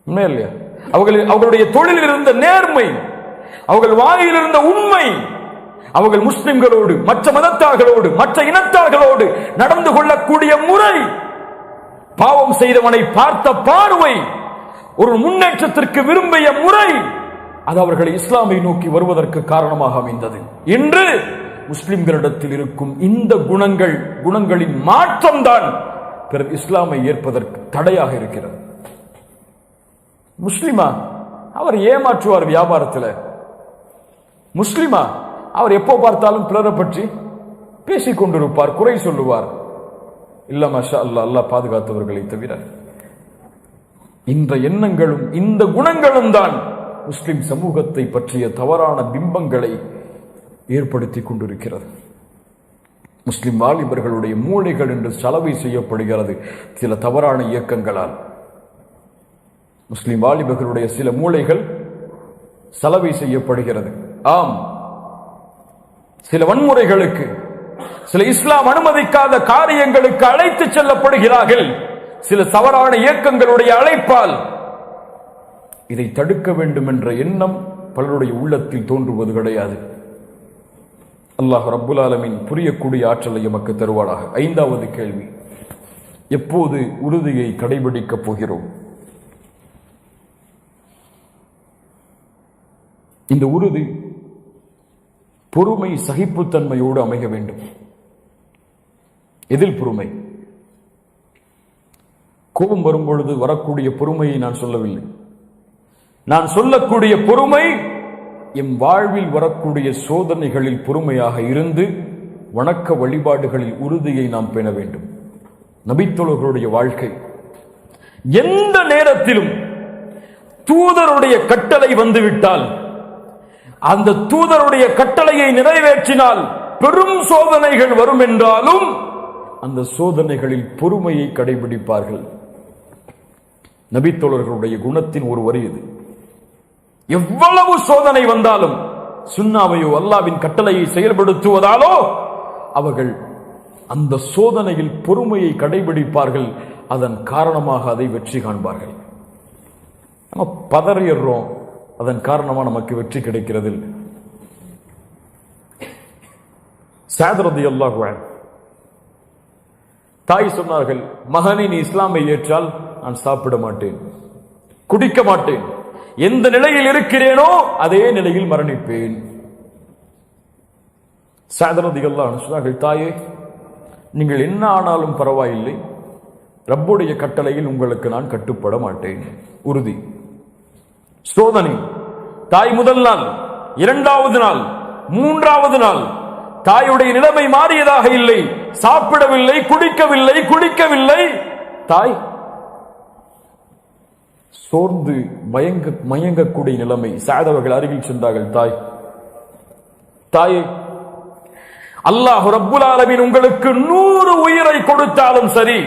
உண்மை இல்லையா? அவர்களுடைய தொழிலில் இருந்த நேர்மை, அவர்கள் வாயில் இருந்த உண்மை, அவர்கள் முஸ்லிம்களோடு, மற்ற மதத்தார்களோடு, மற்ற இனத்தார்களோடு நடந்து கொள்ளக்கூடிய முறை, பாவம் செய்தவனை பார்த்த பார்வை, ஒரு முன்னேற்றத்திற்கு விரும்பிய முறை, அது அவர்களை இஸ்லாமை நோக்கி வருவதற்கு காரணமாக அமைந்தது. இன்று முஸ்லிம்களிடத்தில் இருக்கும் இந்த குணங்களின் மாற்றம் தான் பிறர் இஸ்லாமை ஏற்பதற்கு தடையாக இருக்கிறது. முஸ்லிமா அவர் ஏமாற்றுவார் வியாபாரத்தில். முஸ்லிமா அவர் எப்போ பார்த்தாலும் பிறரை பற்றி பேசிக் கொண்டிருப்பார், குறை சொல்லுவார். இல்ல மாஷா அல்லாஹ், அல்லாஹ் பாதுகாத்தவர்களை தவிர. இந்த எண்ணங்களும் இந்த குணங்களும் தான் முஸ்லிம் சமூகத்தை பற்றிய தவறான பிம்பங்களை ஏற்படுத்தி கொண்டிருக்கிறது. முஸ்லிம் வாலிபர்களுடைய மூளைகள் என்று சலவை செய்யப்படுகிறது சில தவறான இயக்கங்களால். முஸ்லிம் வாலிபர்களுடைய சில மூளைகள் சலவை செய்யப்படுகிறது. ஆம், சில வன்முறைகளுக்கு, சில இஸ்லாம் அனுமதிக்காத காரியங்களுக்கு அழைத்து செல்லப்படுகிறார்கள் சில தவறான இயக்கங்களுடைய அழைப்பால். இதை தடுக்க வேண்டும் என்ற எண்ணம் பலருடைய உள்ளத்தில் தோன்றுவது கிடையாது. அல்லாஹ் ரப்புல் ஆலமீன் புரியக்கூடிய ஆற்றலை எமக்கு தருவானாக. 5வது கேள்வி, எப்போது உறுதியை கடைபிடிக்கப் போகிறோம்? இந்த உறுதி பொறுமை, சகிப்புத்தன்மையோடு அமைய வேண்டும். எதில் பொறுமை? கோபம் வரும்பொழுது வரக்கூடிய பொறுமையை நான் சொல்லவில்லை. நான் சொல்லக்கூடிய பொறுமை எம் வாழ்வில் வரக்கூடிய சோதனைகளில் பொறுமையாக இருந்து வணக்க வழிபாடுகளில் உறுதியை நாம் பெற வேண்டும். நபித்தோழர்களுடைய வாழ்க்கை எந்த நேரத்திலும் தூதருடைய கட்டளை வந்துவிட்டால், அந்த தூதருடைய கட்டளையை நிறைவேற்றினால் பெரும் சோதனைகள் வரும் என்றாலும் அந்த சோதனைகளில் பொறுமையை கடைபிடிப்பார்கள். நபித்தோழர்களுடைய குணத்தின் ஒரு வரி இது. எவ்வளவு சோதனை வந்தாலும் சுன்னாவையோ அல்லாவின் கட்டளையை செயல்படுத்துவதாலோ அவர்கள் அந்த சோதனையில் பொறுமையை கடைபிடிப்பார்கள். அதன் காரணமாக அதை வெற்றி காண்பார்கள். நம்ம பதறிடுறோம், அதன் காரணமாக நமக்கு வெற்றி கிடைக்கிறது. ஸஅத் ரலியல்லாஹு அன்ஹு தாய் சொன்னார்கள், மகனே நீ இஸ்லாமை ஏற்றால் நான் சாப்பிட மாட்டேன், குடிக்க மாட்டேன், எந்த நிலையில் இருக்கிறேனோ அதே நிலையில் மரணிப்பேன். ஸஅத் ரலியல்லாஹு அன்ஹு சொன்னார்கள், தாயே நீங்கள் என்ன ஆனாலும் பரவாயில்லை, ரப்புடைய கட்டளையில் உங்களுக்கு நான் கட்டுப்பட மாட்டேன். உறுதி. சோதனை. தாய் முதல் நாள், 2வது நாள், 3வது நாள் தாயுடைய நிலைமை மாறியதாக இல்லை. சாப்பிடவில்லை, குடிக்கவில்லை. தாய் சோர்ந்து மயங்கக்கூடிய நிலைமை. ஸஅத் அவர்கள் அருகில் சென்றார்கள். தாயே, அல்லாஹ் ரப்புல் ஆலமீன் உங்களுக்கு 100 உயிரை கொடுத்தாலும் சரி,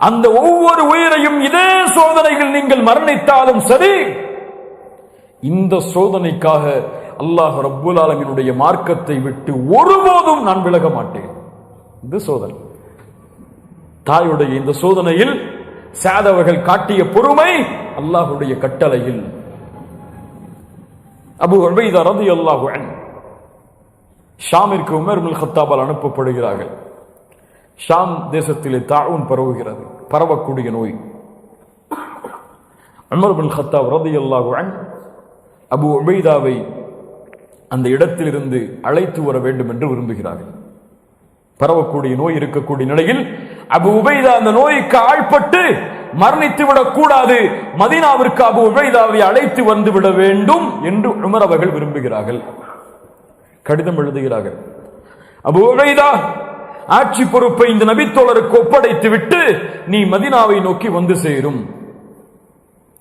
அந்த ஒவ்வொரு உயிரையும் இதே சோதனையில் நீங்கள் மரணித்தாலும் சரி, இந்த சோதனைக்காக அல்லாஹ் ரப்புல் ஆலமீனுடைய மார்க்கத்தை விட்டு ஒருபோதும் நான் விலக மாட்டேன். இந்த சோதனை, தாயுடைய இந்த சோதனையில் ஸஅத் அவர்கள் காட்டிய பொறுமை அல்லாஹ்வுடைய கட்டளையில். அபூ உபைதா ரலியல்லாஹு அன்ஹு ஷாமிற்கு உமர் இப்னு கத்தாபால் அனுப்பப்படுகிறார்கள். ஷாம் தேசத்திலே தாஊன் பரவுகிறது, பரவக்கூடிய நோய். உமர் இப்னு கத்தாப் ரலியல்லாஹு அன்ஹு அபூ உபைதாவை அந்த இடத்திலிருந்து அழைத்து வர வேண்டும் என்று விரும்புகிறார்கள். பரவக்கூடிய நோய் இருக்கக்கூடிய நிலையில் அபூ உபைதா அந்த நோய்க்கு ஆள்பட்டு மரணித்து விடக் கூடாது, மதீனாவிற்கு அபூ உபைதாவை அழைத்து வந்து விட வேண்டும் என்று உமர் அவர்கள் விரும்புகிறார்கள். கடிதம் எழுதுகிறார்கள். அபூ உபைதா, ஆட்சி பொறுப்பை இந்த நபித்தோழருக்கு ஒப்படைத்து விட்டு நீ மதீனாவை நோக்கி வந்து சேரும்.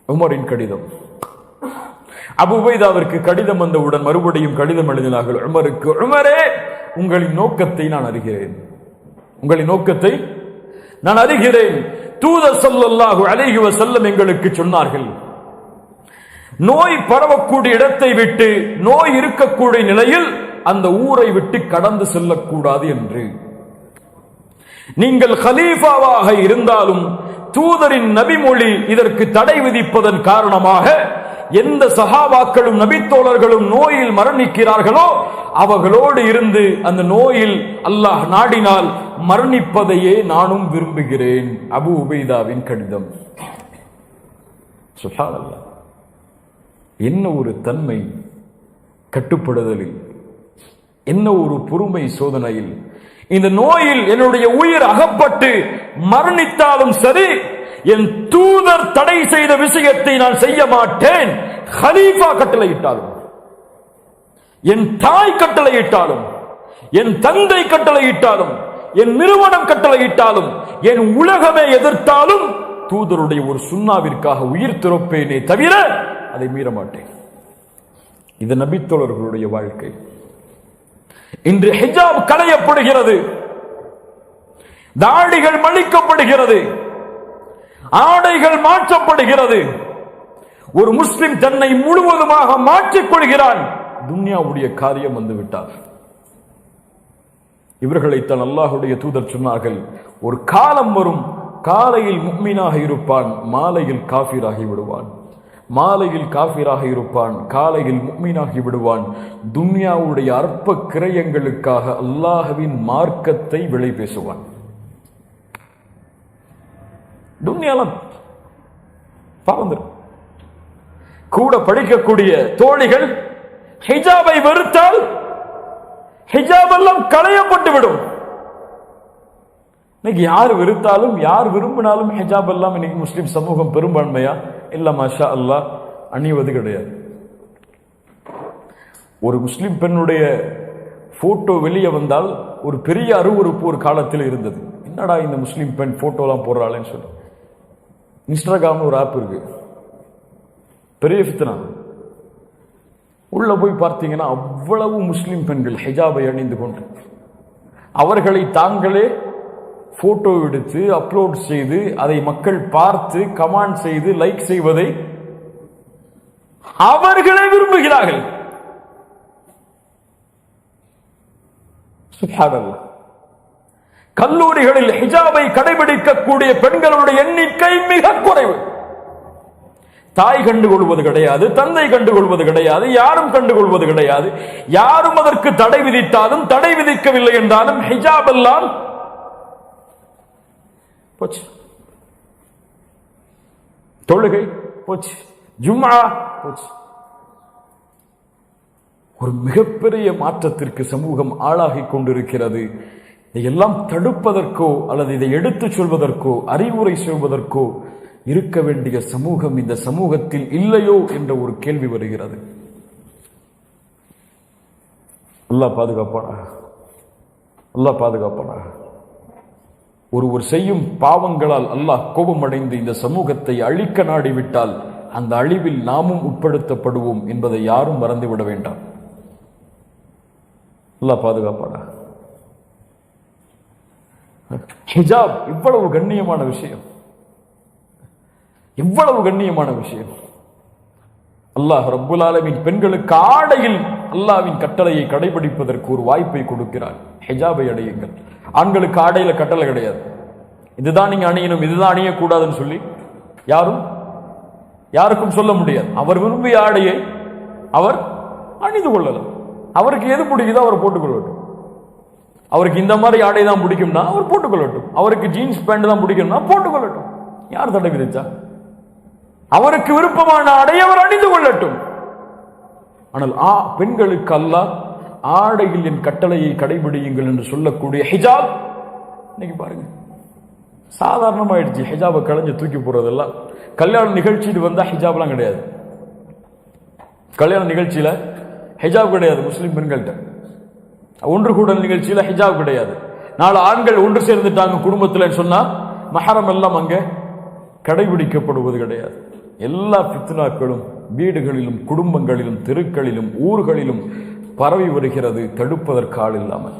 உமரின் கடிதம். அபூ உபைதாவிற்கு கடிதம் வந்தவுடன் மறுபடியும் கடிதம் எழுதினார்கள் உமருக்கு. உமரே, உங்களின் நோக்கத்தை நான் அறிகிறேன், உங்களின் நோக்கத்தை நான் அறிகிறேன். தூதர் ஸல்லல்லாஹு அலைஹி வஸல்லம் எங்களுக்கு சொன்னார்கள், நோய் பரவக்கூடிய இடத்தை விட்டு, நோய் இருக்கக்கூடிய நிலையில் அந்த ஊரை விட்டு கடந்து செல்லக்கூடாது என்று. நீங்கள் கலீஃபாவாக இருந்தாலும் தூதரின் நபிமொழி இதற்கு தடை விதிப்பதன் காரணமாக எந்த சஹாபாக்களும் நபித்தோழர்களும் நோயில் மரணிக்கிறார்களோ அவர்களோடு இருந்து அந்த நோயில் அல்லாஹ் நாடினால் மரணிப்பதையே நானும் விரும்புகிறேன். அபூ உபைதாவின் கடிதம். சுப்ஹானல்லாஹ், என்ன ஒரு தன்மை கட்டுப்படுதலில், என்ன ஒரு பொறுமை சோதனையில். இந்த நோயில் என்னுடைய உயிர் அகப்பட்டு மரணித்தாலும் சரி, என் தூதர் தடை செய்த விஷயத்தை நான் செய்ய மாட்டேன். கலீஃபா கட்டளையிட்டாலும், என் தாய் கட்டளையிட்டாலும், என் தந்தை கட்டளையிட்டாலும், என் நிறுவனம் கட்டளையிட்டாலும், என் உலகமே எதிர்த்தாலும் தூதருடைய ஒரு சுன்னாவிற்காக உயிர் துறப்பேனே தவிர அதை மீற மாட்டேன். இது நபித்தோழர்களுடைய வாழ்க்கை. இன்று ஹிஜாப் களையப்படுகிறது, தாடிகள் மழிக்கப்படுகிறது, ஆடைகள் மாற்றப்படுகிறது. ஒரு முஸ்லிம் தன்னை முழுவதுமாக மாற்றிக் கொள்கிறான். துன்யாவுடைய காரியம் வந்துவிட்டார். இவர்களைத்தான் அல்லாஹுடைய தூதர் சொன்னார்கள், ஒரு காலம் வரும், காலையில் முஃமினாக இருப்பான், மாலையில் காஃபிராகி விடுவான். மாலையில் காஃபிராக இருப்பான், காலையில் முஃமினாகி விடுவான். துன்யாவுடைய அற்ப கிரயங்களுக்காக அல்லாஹ்வின் மார்க்கத்தை விலை பேசுவான். துன்யாலாம் பறந்துரும். கூட படிக்கக்கூடிய தோழிகள் ஹிஜாபை வெறுத்தால் ஹிஜாப் எல்லாம் களையப்பட்டு விடும். இன்னைக்கு யார் வெறுத்தாலும் யார் விரும்பினாலும் ஹிஜாப் எல்லாம் இன்னைக்கு முஸ்லிம் சமூகம் பெரும்பான்மையா இல்ல மாஷா அல்லாஹ் அணிவது கிடையாது. ஒரு முஸ்லிம் பெண்ணுடைய போட்டோ வெளியே வந்தால் ஒரு பெரிய அருவருப்பு ஒரு காலத்தில் இருந்தது. என்னடா இந்த முஸ்லிம் பெண் போட்டோலாம் போடுறாளேன்னு சொல்லி இன்ஸ்டாகிராம் ஒரு ஆப் இருக்கு, பெரிய ஃபித்னா. உள்ள போய் பார்த்தீங்கன்னா அவ்வளவு முஸ்லிம் பெண்கள் ஹிஜாபை அணிந்து கொண்டு அவர்களை தாங்களே போட்டோ எடுத்து அப்லோட் செய்து அதை மக்கள் பார்த்து கமெண்ட் செய்து லைக் செய்வதை அவர்களே விரும்புகிறார்கள். சுப்ஹானல்லாஹ். கல்லூரிகளில் ஹிஜாபை கடைபிடிக்கக்கூடிய பெண்களுடைய எண்ணிக்கை மிக குறைவு. தாய் கண்டுகொள்வது கிடையாது, தந்தை கண்டுகொள்வது கிடையாது, யாரும் கண்டுகொள்வது கிடையாது. யாரும் அதற்கு தடை விதித்தாலும் தடை விதிக்கவில்லை என்றாலும் ஹிஜாப் எல்லாம் போச்சு, தொழுகை போச்சு, ஜும்ஆ போச்சு. ஒரு மிகப்பெரிய மாற்றத்திற்கு சமூகம் ஆளாகி கொண்டிருக்கிறது. இதையெல்லாம் தடுப்பதற்கோ அல்லது இதை எடுத்துச் சொல்வதற்கோ அறிவுரை சொல்வதற்கோ இருக்க வேண்டிய சமூகம் இந்த சமூகத்தில் இல்லையோ என்ற ஒரு கேள்வி வருகிறது. அல்லாஹ் பாதுகாப்பானா, அல்லாஹ் பாதுகாப்பானா. ஒருவர் செய்யும் பாவங்களால் அல்லாஹ் கோபமடைந்து இந்த சமூகத்தை அழிக்க நாடிவிட்டால் அந்த அழிவில் நாமும் உட்படுத்தப்படுவோம் என்பதை யாரும் மறந்துவிட வேண்டாம். அல்லாஹ் பாதுகாப்பானா. ஹிஜாப் இவ்வளவு கண்ணியமான விஷயம், இவ்வளவு கண்ணியமான விஷயம். அல்லாஹ் ரப்புல் ஆலமீன் பெண்களுக்கு ஆடையில் அல்லாஹ்வின் கட்டளையை கடைபிடிப்பதற்கு ஒரு வாய்ப்பை கொடுக்கிறார். ஹிஜாபை அணியுங்கள். ஆண்களுக்கு ஆடையில கட்டளை கிடையாது, இதுதான் நீங்க அணியணும் இதுதான் அணியக்கூடாதுன்னு சொல்லி யாருக்கும் சொல்ல முடியாது. அவர் விரும்பிய ஆடையை அவர் அணிந்து கொள்ளலாம். அவருக்கு எது பிடிக்குதோ அவர் போட்டுக்கொள்ளட்டும். அவருக்கு இந்த மாதிரி ஆடை தான் பிடிக்கும்னா அவர் போட்டுக்கொள்ளட்டும். அவருக்கு ஜீன்ஸ் பேண்ட் தான் பிடிக்கும்னா போட்டுக்கொள்ளட்டும். யார் தடை விதிச்சா? அவருக்கு விருப்பமான ஆடை அவர் அணிந்து கொள்ளட்டும். ஆனால் பெண்களுக்கு அல்லாஹ் ஆடையில் என் கட்டளையை கடைபிடியுங்கள் என்று சொல்லக்கூடிய ஹிஜாப் இன்னைக்கு பாருங்க சாதாரணமாயிடுச்சு. ஹிஜாபை களைஞ்சு தூக்கி போறதெல்லாம் கல்யாண நிகழ்ச்சியில் வந்தா ஹிஜாப்லாம் கிடையாது. கல்யாண நிகழ்ச்சியில ஹிஜாப் கிடையாது. முஸ்லிம் பெண்கள்கிட்ட ஒன்று கூடல் நிகழ்ச்சியில ஹிஜாப் கிடையாது. நாலு ஆண்கள் ஒன்று சேர்ந்துட்டாங்க குடும்பத்தில் சொன்னா மஹரம் எல்லாம் அங்க கடைபிடிக்கப்படுவது கிடையாது. எல்லா ஃபித்னாக்களும் வீடுகளிலும் குடும்பங்களிலும் தெருக்களிலும் ஊர்களிலும் பரவி வருகிறது, தடுப்பதற்கு ஆள் இல்லாமல்.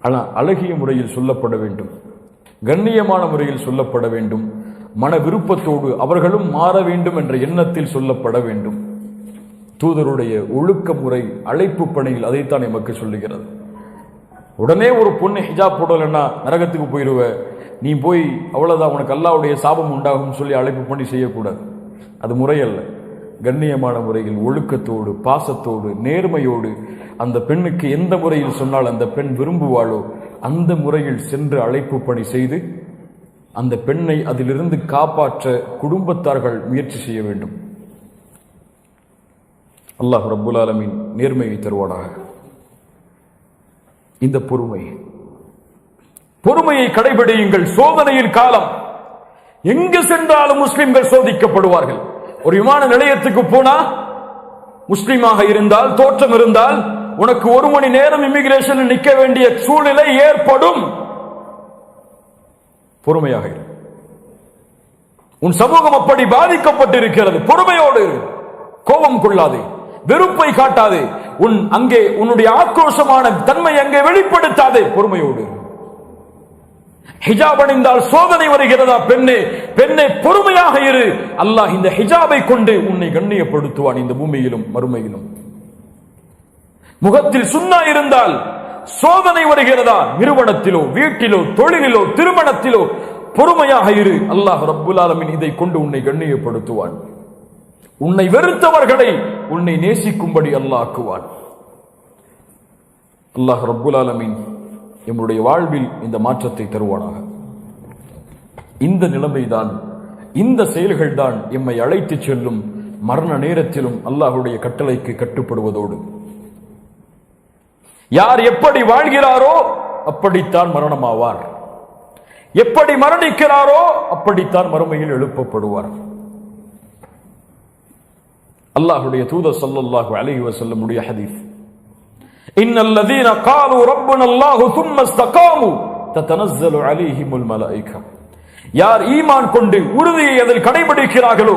ஆனால் அழகிய முறையில் சொல்லப்பட வேண்டும், கண்ணியமான முறையில் சொல்லப்பட வேண்டும், மன விருப்பத்தோடு அவர்களும் மாற வேண்டும் என்ற எண்ணத்தில் சொல்லப்பட வேண்டும். தூதருடைய ஒழுக்க முறை அழைப்பு பணியில் அதைத்தான் எமக்கு சொல்லுகிறது. உடனே ஒரு பொண்ணு ஹிஜாப் போடலைன்னா நரகத்துக்கு போயிடுவ, நீ போய் அவ்வளவுதான் உனக்கு அல்லாஹ்வுடைய சாபம் உண்டாகும் சொல்லி அழைப்பு பண்ணி செய்யக்கூடாது. அது முறையல்ல. கண்ணியமான முறையில் ஒழுக்கத்தோடு பாசத்தோடு நேர்மையோடு அந்த பெண்ணுக்கு எந்த முறையில் சொன்னால் அந்த பெண் விரும்புவாளோ அந்த முறையில் சென்று அழைப்பு பணி செய்து அந்த பெண்ணை அதிலிருந்து காப்பாற்ற குடும்பத்தார்கள் முயற்சி செய்ய வேண்டும். அல்லாஹ் ரப்புல் ஆலமீன் நேர்மையை தருவானாக. இந்த பொறுமையை கடைபிடியுங்கள். சோதனையின் காலம், எங்கு சென்றாலும் முஸ்லிம்கள் சோதிக்கப்படுவார்கள். ஒரு விமான நிலையத்துக்கு போனா முஸ்லிமாக இருந்தால் தோற்றம் இருந்தால் உனக்கு 1 மணி நேரம் இமிகிரேஷன் நிற்க வேண்டிய சூழ்நிலை ஏற்படும். பொறுமையாக இரு. உன் சமூகம் அப்படி பாதிக்கப்பட்டிருக்கிறது. பொறுமையோடு, கோபம் கொள்ளாதே, வெறுப்பை காட்டாதே, அங்கே உன்னுடைய ஆக்ரோஷமான தன்மை அங்கே வெளிப்படுத்தாதே. பொறுமையோடு. ஹிஜாப் அணிந்தால் சோதனை வருகிறதா? பெண்ணே பொறுமையாக இரு. அல்லாஹ் இந்த ஹிஜாபை கொண்டு உன்னை கண்ணியப்படுத்துவான் இந்த பூமியிலும் மறுமையிலும். முகத்தில் சுன்னா இருந்தால் சோதனை வருகிறதா? நிறுவனத்திலோ வீட்டிலோ தொழிலிலோ திருமணத்திலோ பொறுமையாக இரு. அல்லாஹ் ரப்புல் ஆலமீன் இதை கொண்டு உன்னை கண்ணியப்படுத்துவான். உன்னை வெறுத்தவர்களை உன்னை நேசிக்கும்படி அல்லாஹ் ஆக்குவான். அல்லாஹ் ரப்புல் ஆலமீன் நம்முடைய வாழ்வில் இந்த மாற்றத்தை தருவானாக. இந்த நிலைமைதான், இந்த செயல்கள் தான் எம்மை அழைத்து செல்லும் மரண நேரத்திலும் அல்லாஹ்வுடைய கட்டளைக்கு கட்டுப்படுவதோடு. யார் எப்படி வாழ்கிறாரோ அப்படித்தான் மரணமாவார், எப்படி மரணிக்கிறாரோ அப்படித்தான் மறுமையில் எழுப்பப்படுவார். அல்லாஹ்வுடைய தூதர் ஸல்லல்லாஹு அலைஹி வஸல்லம் உடைய ஹதீஸ், இன்னல்லதீன காலு ரப்புனா அல்லாஹு ثم استقاموا تتنزل عليهم الملائكة. யார் ஈமான் கொண்டு உறுதியை அதில் கடைபிடிக்கிறார்களோ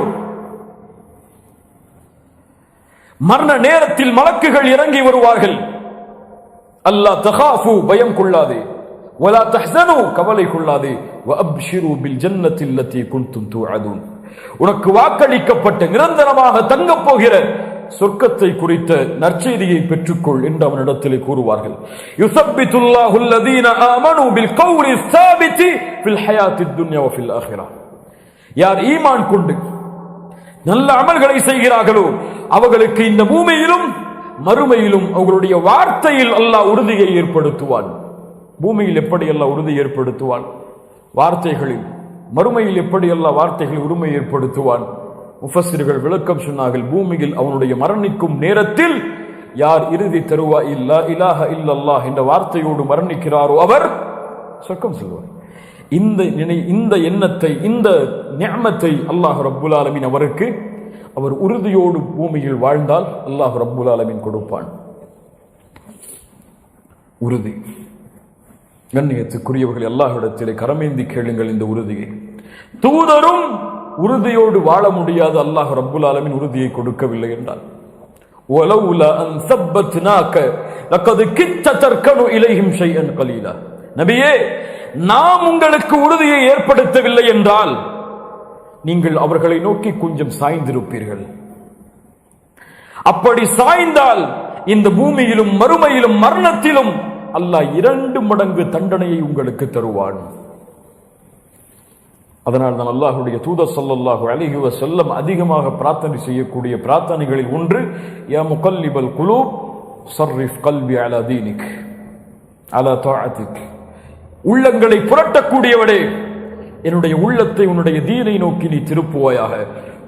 மரண நேரத்தில் மலக்குகள் இறங்கி வருவார்கள். அல்லா தகாஃபு பயம் கொள்ளாதே, வலா தஹ்ஸனு கவலை கொள்ளாதே, வஅப்ஷிரு பில் ஜன்னத்தி அல்லதி குன்தும் துஅதுன். உனக்கு வாக்களிக்கப்பட்ட நிரந்தரமாக தங்கப் போகிற சொர்க்கத்தை குறித்த நற்செய்தியை பெற்றுக்கொள் என்று அவனிடத்திலே கூறுவார்கள். யுஸப்பித்துல்லாஹு அல்லதீன ஆமனு பில் கௌலி ஸாபிதி ஃபில் ஹயாத்தித் துன்யா வ ஃபில் ஆখিরা. யார் ஈமான் கொண்டு நல்ல அமல்களை செய்கிறார்களோ அவர்களுக்கு இந்த பூமியிலும் மறுமையிலும் அவர்களுடைய வார்த்தையில் அல்லாஹ் உறுதியை ஏற்படுத்துவான். பூமியில் எப்படி அல்லாஹ் உறுதி ஏற்படுத்துவான்? வார்த்தைகளில். மறுமையில் எப்படி அல்லாஹ் வார்த்தைகளில் உரிமை ஏற்படுத்துவான்? முஃபஸ்ஸிர்கள் விளக்கம் சொன்னார்கள். பூமியில் அவனுடைய மரணிக்கும் நேரத்தில் யார் இறுதி தருவா இல்லா இலாஹ இல்லல்லாஹ் என்ற வார்த்தையோடு மரணிக்கிறாரோ அவர் சொர்க்கம் செல்வார். இந்த எண்ணத்தை, இந்த நிஅமத்தை அல்லாஹ் ரப்புல் ஆலமீன் அவருக்கு, அவர் உறுதியோடு பூமியில் வாழ்ந்தால் அல்லாஹ் ரப்புல் ஆலமீன் கொடுப்பான். உறுதி. கண்ணியத்துக்குரியவர்கள், அல்லாஹ்விடத்திலே கரமேந்தி கேளுங்கள் இந்த உறுதியை. தூதரும் உறுதியோடு வாழ முடியாது, அல்லாஹ் ரப்புல் ஆலமீன் உறுதியை கொடுக்கவில்லை என்றால். வலவுலா அன் ஸப்பத்னாக லகத் கித்த தர்கனு இலைஹிம் ஷைஅன் கலீலா. நபியே, நாம் உங்களுக்கு உறுதியை ஏற்படுத்தவில்லை என்றால் நீங்கள் அவர்களை நோக்கி கொஞ்சம் சாய்ந்திருப்பீர்கள். அப்படி சாய்ந்தால் இந்த பூமியிலும் மறுமையிலும் மரணத்திலும் அல்லாஹ் 2 மடங்கு தண்டனையை உங்களுக்கு தருவான். அதனால் தான் அல்லாஹ்வுடைய தூதர் ஸல்லல்லாஹு அலைஹி வஸல்லம் அதிகமாக பிரார்த்தனை செய்யக்கூடிய பிரார்த்தனைகளில் ஒன்று, யா முகல்லிபல் குலூப் ஸர்ரிஃப் கல்பி அலா தீனிக் அலா தாஅத்திக். உள்ளங்களை புரட்டக்கூடியவனே, என்னுடைய உள்ளத்தை உன்னுடைய தீனை நோக்கி நீ திருப்புவாயாக,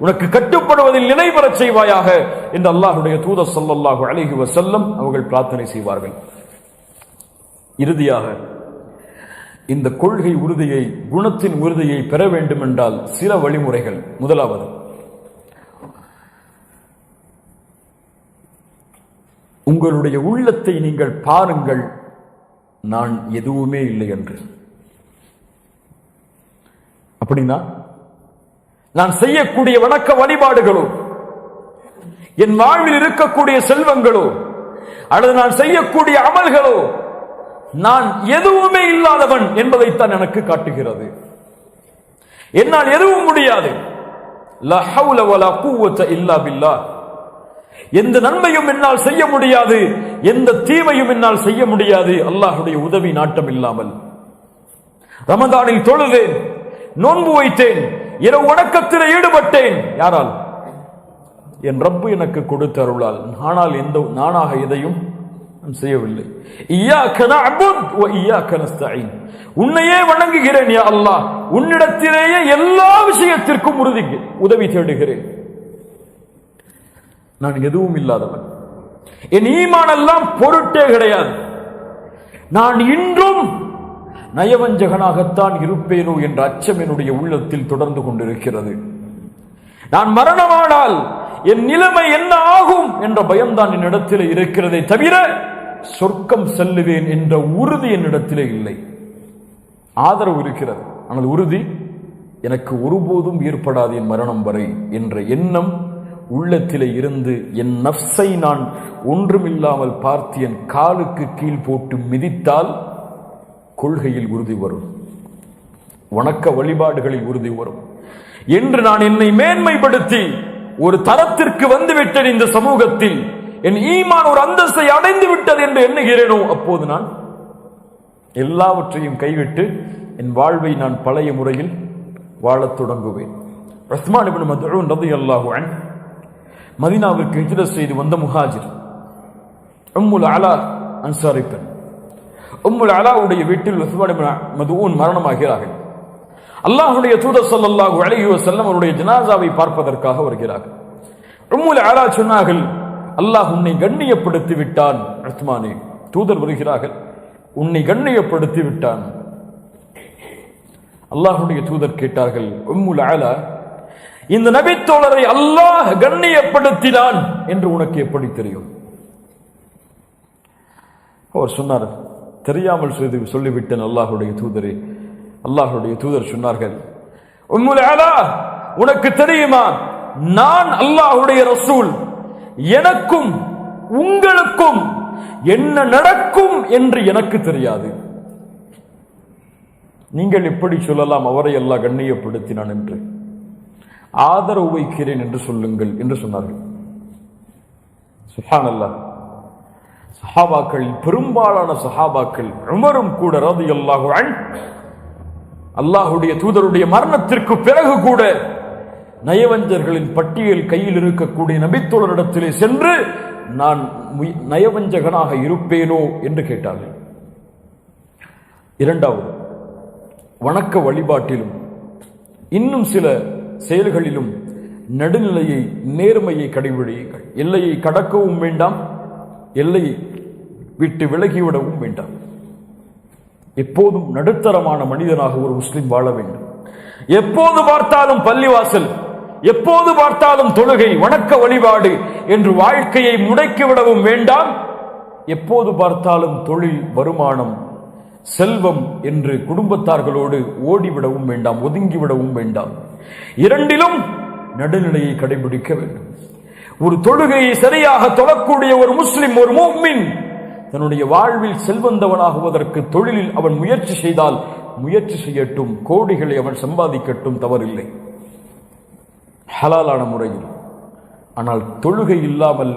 உனக்கு கட்டுப்படுவதில் நிலைபெறச் செய்வாயாக என்று அல்லாஹ்வுடைய தூதர் ஸல்லல்லாஹு அலைஹி வஸல்லம் அவர்கள் பிரார்த்தனை செய்வார்கள். இறுதியாக இந்த கொள்கை உறுதியை, குணத்தின் உறுதியை பெற வேண்டும் என்றால் சில வழிமுறைகள். முதலாவது, உங்களுடைய உள்ளத்தை நீங்கள் பாருங்கள், நான் எதுவுமே இல்லை என்று. அப்படின்னா நான் செய்யக்கூடிய வணக்க வழிபாடுகளோ, என் வாழ்வில் இருக்கக்கூடிய செல்வங்களோ, அல்லது நான் செய்யக்கூடிய அமல்களோ நான் எதுவுமே இல்லாதவன் என்பதைத்தான் எனக்கு காட்டுகிறது. என்னால் எதுவும் முடியாது. லா ஹவுல வலா குவத இல்லா பில்லாஹ். எந்த நன்மையும் என்னால் செய்ய முடியாது, எந்த தீமையும் என்னால் செய்ய முடியாது அல்லாஹ்வுடைய உதவி நாட்டம் இல்லாமல். ரமதானில் தொழுதேன், நோன்பு வைத்தேன், இரவு வணக்கத்தில் ஈடுபட்டேன். யாரால்? என் ரப்பு எனக்கு கொடுத்த அருளால். நானாக எதையும் செய்யவில்லை. இய்யாக நஅபுத் வ இய்யாக நஸ்தஈன். உன்னையே வணங்குகிறேன் யா அல்லாஹ், உன்னிடத்திலேயே எல்லா விஷயத்திற்கும் உதவி தேடுகிறேன். நான் எதுவும் இல்லாதவன். என் ஈமான் எல்லாம் பொருட்டே கிடையாது. நான் இன்றும் நயவஞ்சகனாகத்தான் இருப்பேனோ என்ற அச்சம் என்னுடைய உள்ளத்தில் தொடர்ந்து கொண்டிருக்கிறது. நான் மரணமானால் என் நிலைமை என்ன ஆகும் என்ற பயம்தான் என்னிடத்திலே இருக்கிறதே தவிர சொர்க்கம் செல்லுவேன் என்ற உறுதி என்னிடத்திலே இல்லை. ஆதரவு இருக்கிறது, ஆனால் உறுதி எனக்கு ஒருபோதும் ஏற்படாது என் மரணம் வரை என்ற எண்ணம் உள்ளத்திலே இருந்து என் நஃப்ஸை நான் ஒன்றுமில்லாமல் பார்த்து என் காலுக்கு கீழ் போட்டு மிதித்தால் கொள்கையில் உறுதி வரும், வணக்க வழிபாடுகளில் உறுதி வரும் என்று நான் என்னை மேன்மைப்படுத்தி ஒரு தரத்திற்கு வந்துவிட்டேன். இந்த சமூகத்தில் என் ஈமான் ஒரு அந்தஸ்தை அடைந்து விட்டது என்று எண்ணுகிறேனோ அப்போது நான் எல்லாவற்றையும் கைவிட்டு என் வாழ்வை நான் பழைய முறையில் வாழத் தொடங்குவேன். உஸ்மான் இப்னு மத்ஊன் ரலியல்லாஹு அன்ஹு மதீனாவிற்கு ஹிஜ்ரத் செய்து வந்த முஹாஜிர். உம்முல் அலா அன்சாரி பெண். உம்முல் அலாவுடைய வீட்டில் உஸ்மான் இப்னு மத்ஊன் மரணமாகிறார்கள். அல்லாஹ்வுடைய தூதர் ஸல்லல்லாஹு அலைஹி வஸல்லம் அவருடைய ஜனாசாவை பார்ப்பதற்காக வருகிறார்கள். உம்முல் அலா சொன்னார்கள், அல்லாஹ் உன்னை கண்ணியப்படுத்தி விட்டான் உஸ்மானே. தூதர் வருகிறார்கள், உன்னை கண்ணியப்படுத்தி விட்டான். அல்லாஹ்வுடைய தூதர் கேட்டார்கள், உம்முல் அலா, இந்த நபித்தோழரை அல்லாஹ் கண்ணியப்படுத்தினான் என்று உனக்கு எப்படி தெரியும்? அவர் சொன்னார், தெரியாமல் சொல்லிவிட்டேன் அல்லாஹ்வுடைய தூதரே. அல்லாஹ்வுடைய தூதர் சொன்னார்கள், உம்முல் அலா, உனக்கு தெரியுமா, நான் அல்லாஹ்வுடைய ரசூல், எனக்கும் உங்களுக்கும் என்ன நடக்கும் என்று எனக்கு தெரியாது. நீங்கள் எப்படி சொல்லலாம் அவரை அல்லாஹ் கண்ணியப்படுத்தினான் என்று? ஆதரவு வைக்கிறேன் என்று சொல்லுங்கள் என்று சொன்னார்கள். சுப்ஹானல்லாஹ். சஹாபாக்கள், பெரும்பாலான சஹாபாக்கள், உமரும் கூட ரலியல்லாஹு அன்ஹு, அல்லாஹ்வுடைய தூதருடைய மரணத்திற்கு பிறகு கூட நயவஞ்சர்களின் பட்டியல் கையில் இருக்கக்கூடிய நபித்தோழரிடத்திலே சென்று நான் நயவஞ்சகனாக இருப்பேனோ என்று கேட்டார்கள். இரண்டாவது, வணக்க வழிபாட்டிலும் இன்னும் சில செயல்களிலும் நடுநிலையை, நேர்மையை கடைபிடியுங்கள். எல்லையை கடக்கவும் வேண்டாம், எல்லையை விட்டு விலகிவிடவும் வேண்டாம். எப்போதும் நடுத்தரமான மனிதனாக ஒரு முஸ்லிம் வாழ வேண்டும். எப்போது பார்த்தாலும் பள்ளிவாசல், எப்போது பார்த்தாலும் தொழுகை, வணக்க வழிபாடு என்று வாழ்க்கையை முடக்கிவிடவும் வேண்டாம். எப்போது பார்த்தாலும் தொழில், வருமானம், செல்வம் என்று குடும்பத்தார்களோடு ஓடிவிடவும் வேண்டாம், ஒதுங்கிவிடவும் வேண்டாம். இரண்டிலும் நடுநிலையை கடைபிடிக்க வேண்டும். ஒரு தொழுகையை சரியாக தொழக்கூடிய ஒரு முஸ்லிம், ஒரு முஃமின் தன்னுடைய வாழ்வில் செல்வந்தவனாகுவதற்கு தொழிலில் அவன் முயற்சி செய்தால் முயற்சி செய்யட்டும், கோடிகளை அவன் சம்பாதிக்கட்டும், தவறில்லை, ஹலாலான முறையில். ஆனால் தொழுகை இல்லாமல்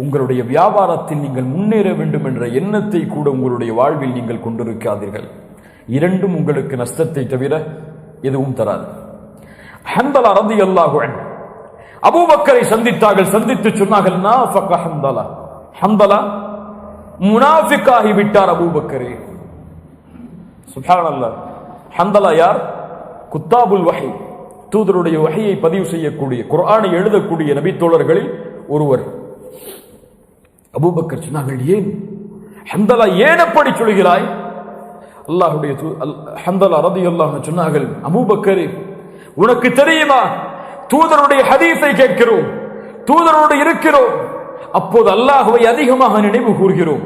உங்களுடைய வியாபாரத்தில் நீங்கள் முன்னேற வேண்டும் என்ற எண்ணத்தை கூட உங்களுடைய வாழ்வில் நீங்கள் கொண்டிருக்காதீர்கள். இரண்டும் உங்களுக்கு நஷ்டத்தை தவிர எதுவும் தராது. ஹந்தலா ரலியல்லாஹு அன்ஹு அபூபக்கரை சந்தித்தார்கள். சந்தித்து சொன்னார்கள், நாஃபக ஹந்தலா, ஹந்தலா முனாஃபிக்காகி விட்டார் அபூபக்கரே. சுப்ஹானல்லாஹ். ஹந்தலா யார்? குத்தாபுல் வஹி, தூதருடைய வஹியை பதிவு செய்யக்கூடிய, குர்ஆனை எழுதக்கூடிய நபித்தோழர்களில் ஒருவர். அபூபக்கர் சொன்னார்கள், ஏன் ஹந்தலா, ஏன் அப்படி சொல்கிறாய்? அல்லாஹ்வுடைய ஹந்தலா ரலியல்லாஹு அன்ஹு சொன்னார்கள், அபூபக்கரே, உனக்கு தெரியுமா, தூதருடைய ஹதீஸை கேட்கிறோம், தூதரோடு இருக்கிறோம், அப்போது அல்லாஹ்வை அதிகமாக நினைவு கூறுகிறோம்.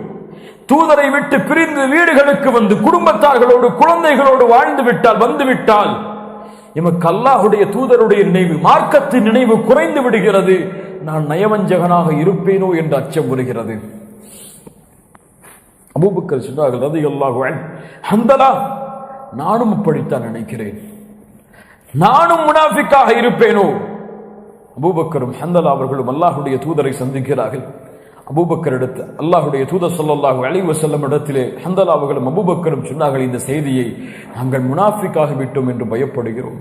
தூதரை விட்டு பிரிந்து வீடுகளுக்கு வந்து குடும்பத்தார்களோடு, குழந்தைகளோடு வாழ்ந்து விட்டால், வந்துவிட்டால் எமக்கு அல்லாஹ்வுடைய தூதருடைய நினைவு, மார்க்கத்தின் நினைவு குறைந்து விடுகிறது. நான் நயவஞ்சகனாக இருப்பேனோ என்ற அச்சம் வருகிறது. அபூபக்கர் சொன்னார்கள் ரலியல்லாஹு அன்ஹு, ஹந்தலா, நானும் அப்படித்தான் நினைக்கிறேன், நானும் முனாஃபிக்காக இருப்பேனோ? அபூபக்கரும் ஹந்தலா அவர்களும் அல்லாஹ்வுடைய தூதரை சந்திக்கிறார்கள். அபூபக்கர் இடத்து அல்லாஹ்வுடைய தூதர் ஸல்லல்லாஹு அலைஹி வஸல்லம் இடத்திலே ஹந்தலா அவர்களும் அபூபக்கரும் சொன்னார்கள், இந்த செய்தியை, நாங்கள் முனாஃபிக்காக விட்டோம் என்று பயப்படுகிறோம்.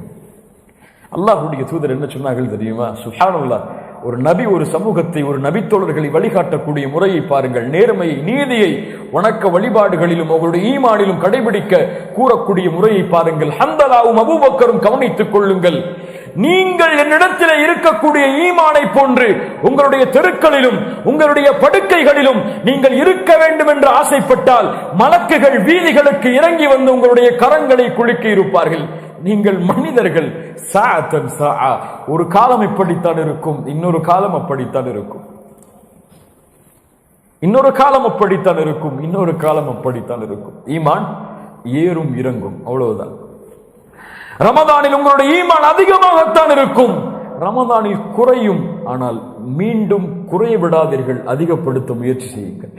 அல்லாஹ்வுடைய தூதர் என்ன சொன்னார்கள் தெரியுமா? சுப்ஹானல்லாஹ். ஒரு நபி ஒரு சமூகத்தை, ஒரு நபித்தோழர்களை வழிகாட்டக்கூடிய முறையை பாருங்கள். நேர்மையை, நீதியை வணக்க வழிபாடுகளிலும் அவர்களுடைய ஈமானிலும் கடைபிடிக்க கூறக்கூடிய முறையை பாருங்கள். ஹந்தலாவும் அபூபக்கரும் கவனித்துக் கொள்ளுங்கள். நீங்கள் என்னிடத்தில் இருக்கக்கூடிய ஈமானை போன்று உங்களுடைய தெருக்களிலும் உங்களுடைய படுக்கைகளிலும் நீங்கள் இருக்க வேண்டும் என்று ஆசைப்பட்டால் மலக்குகள் வீதிகளுக்கு இறங்கி வந்து உங்களுடைய கரங்களை குலுக்கி இருப்பார்கள். நீங்கள் மனிதர்கள், சாஅத்தன் சாஅ, ஒரு காலம் இப்படித்தான் இருக்கும், இன்னொரு காலம் அப்படித்தான் இருக்கும், இன்னொரு காலம் அப்படித்தான் இருக்கும், இன்னொரு காலம் அப்படித்தான் இருக்கும். ஈமான் ஏறும் இறங்கும், அவ்வளவுதான். ரமதானில் உங்களுடைய ஈமான் அதிகமாகத்தான் இருக்கும், ரமதானில் குறையும். ஆனால் மீண்டும் குறைய விடாதீர்கள், அதிகப்படுத்த முயற்சி செய்யுங்கள்.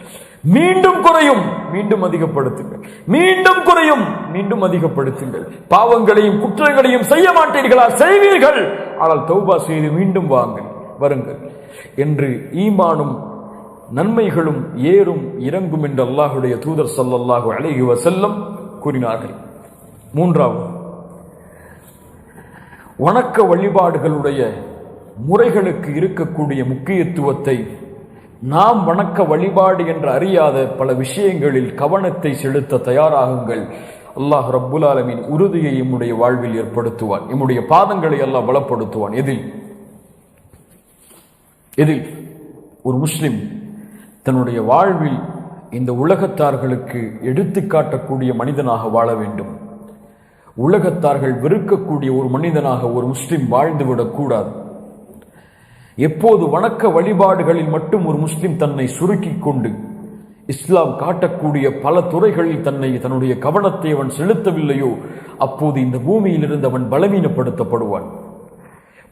மீண்டும் குறையும், மீண்டும் அதிகப்படுத்துங்கள், மீண்டும் குறையும், மீண்டும் அதிகப்படுத்துங்கள். பாவங்களையும் குற்றங்களையும் செய்ய மாட்டீர்களா? செய்வீர்கள். ஆனால் தௌபா செய்து மீண்டும் வருங்கள் என்று ஈமானும் நன்மைகளும் ஏறும் இறங்கும் என்று அல்லாஹ்வுடைய தூதர் ஸல்லல்லாஹு அலைஹி வஸல்லம் கூறினார்கள். மூன்றாவது, வணக்க வழிபாடுகளுடைய முறைகளுக்கு இருக்கக்கூடிய முக்கியத்துவத்தை நாம் வணக்க வழிபாடு என்று அறியாத பல விஷயங்களில் கவனத்தை செலுத்த தயாராகுங்கள். அல்லாஹ் ரப்புல் ஆலமீன் உறுதியை எம்முடைய வாழ்வில் ஏற்படுத்துவான். எம்முடைய பாதங்களை அல்லாஹ் பலப்படுத்துவான். எதில் ஒரு முஸ்லிம் தன்னுடைய வாழ்வில் இந்த உலகத்தார்களுக்கு எடுத்து காட்டக்கூடிய மனிதனாக வாழ வேண்டும். உலகத்தார்கள் வெறுக்கக்கூடிய ஒரு மனிதனாக ஒரு முஸ்லிம் வாழ்ந்துவிடக் கூடாது. எப்போது வணக்க வழிபாடுகளில் மட்டும் ஒரு முஸ்லிம் தன்னை சுருக்கிக் கொண்டு இஸ்லாம் காட்டக்கூடிய பல துறைகளில் தன்னுடைய கவனத்தை அவன் செலுத்தவில்லையோ, அப்போது இந்த பூமியிலிருந்து அவன் பலவீனப்படுத்தப்படுவான்,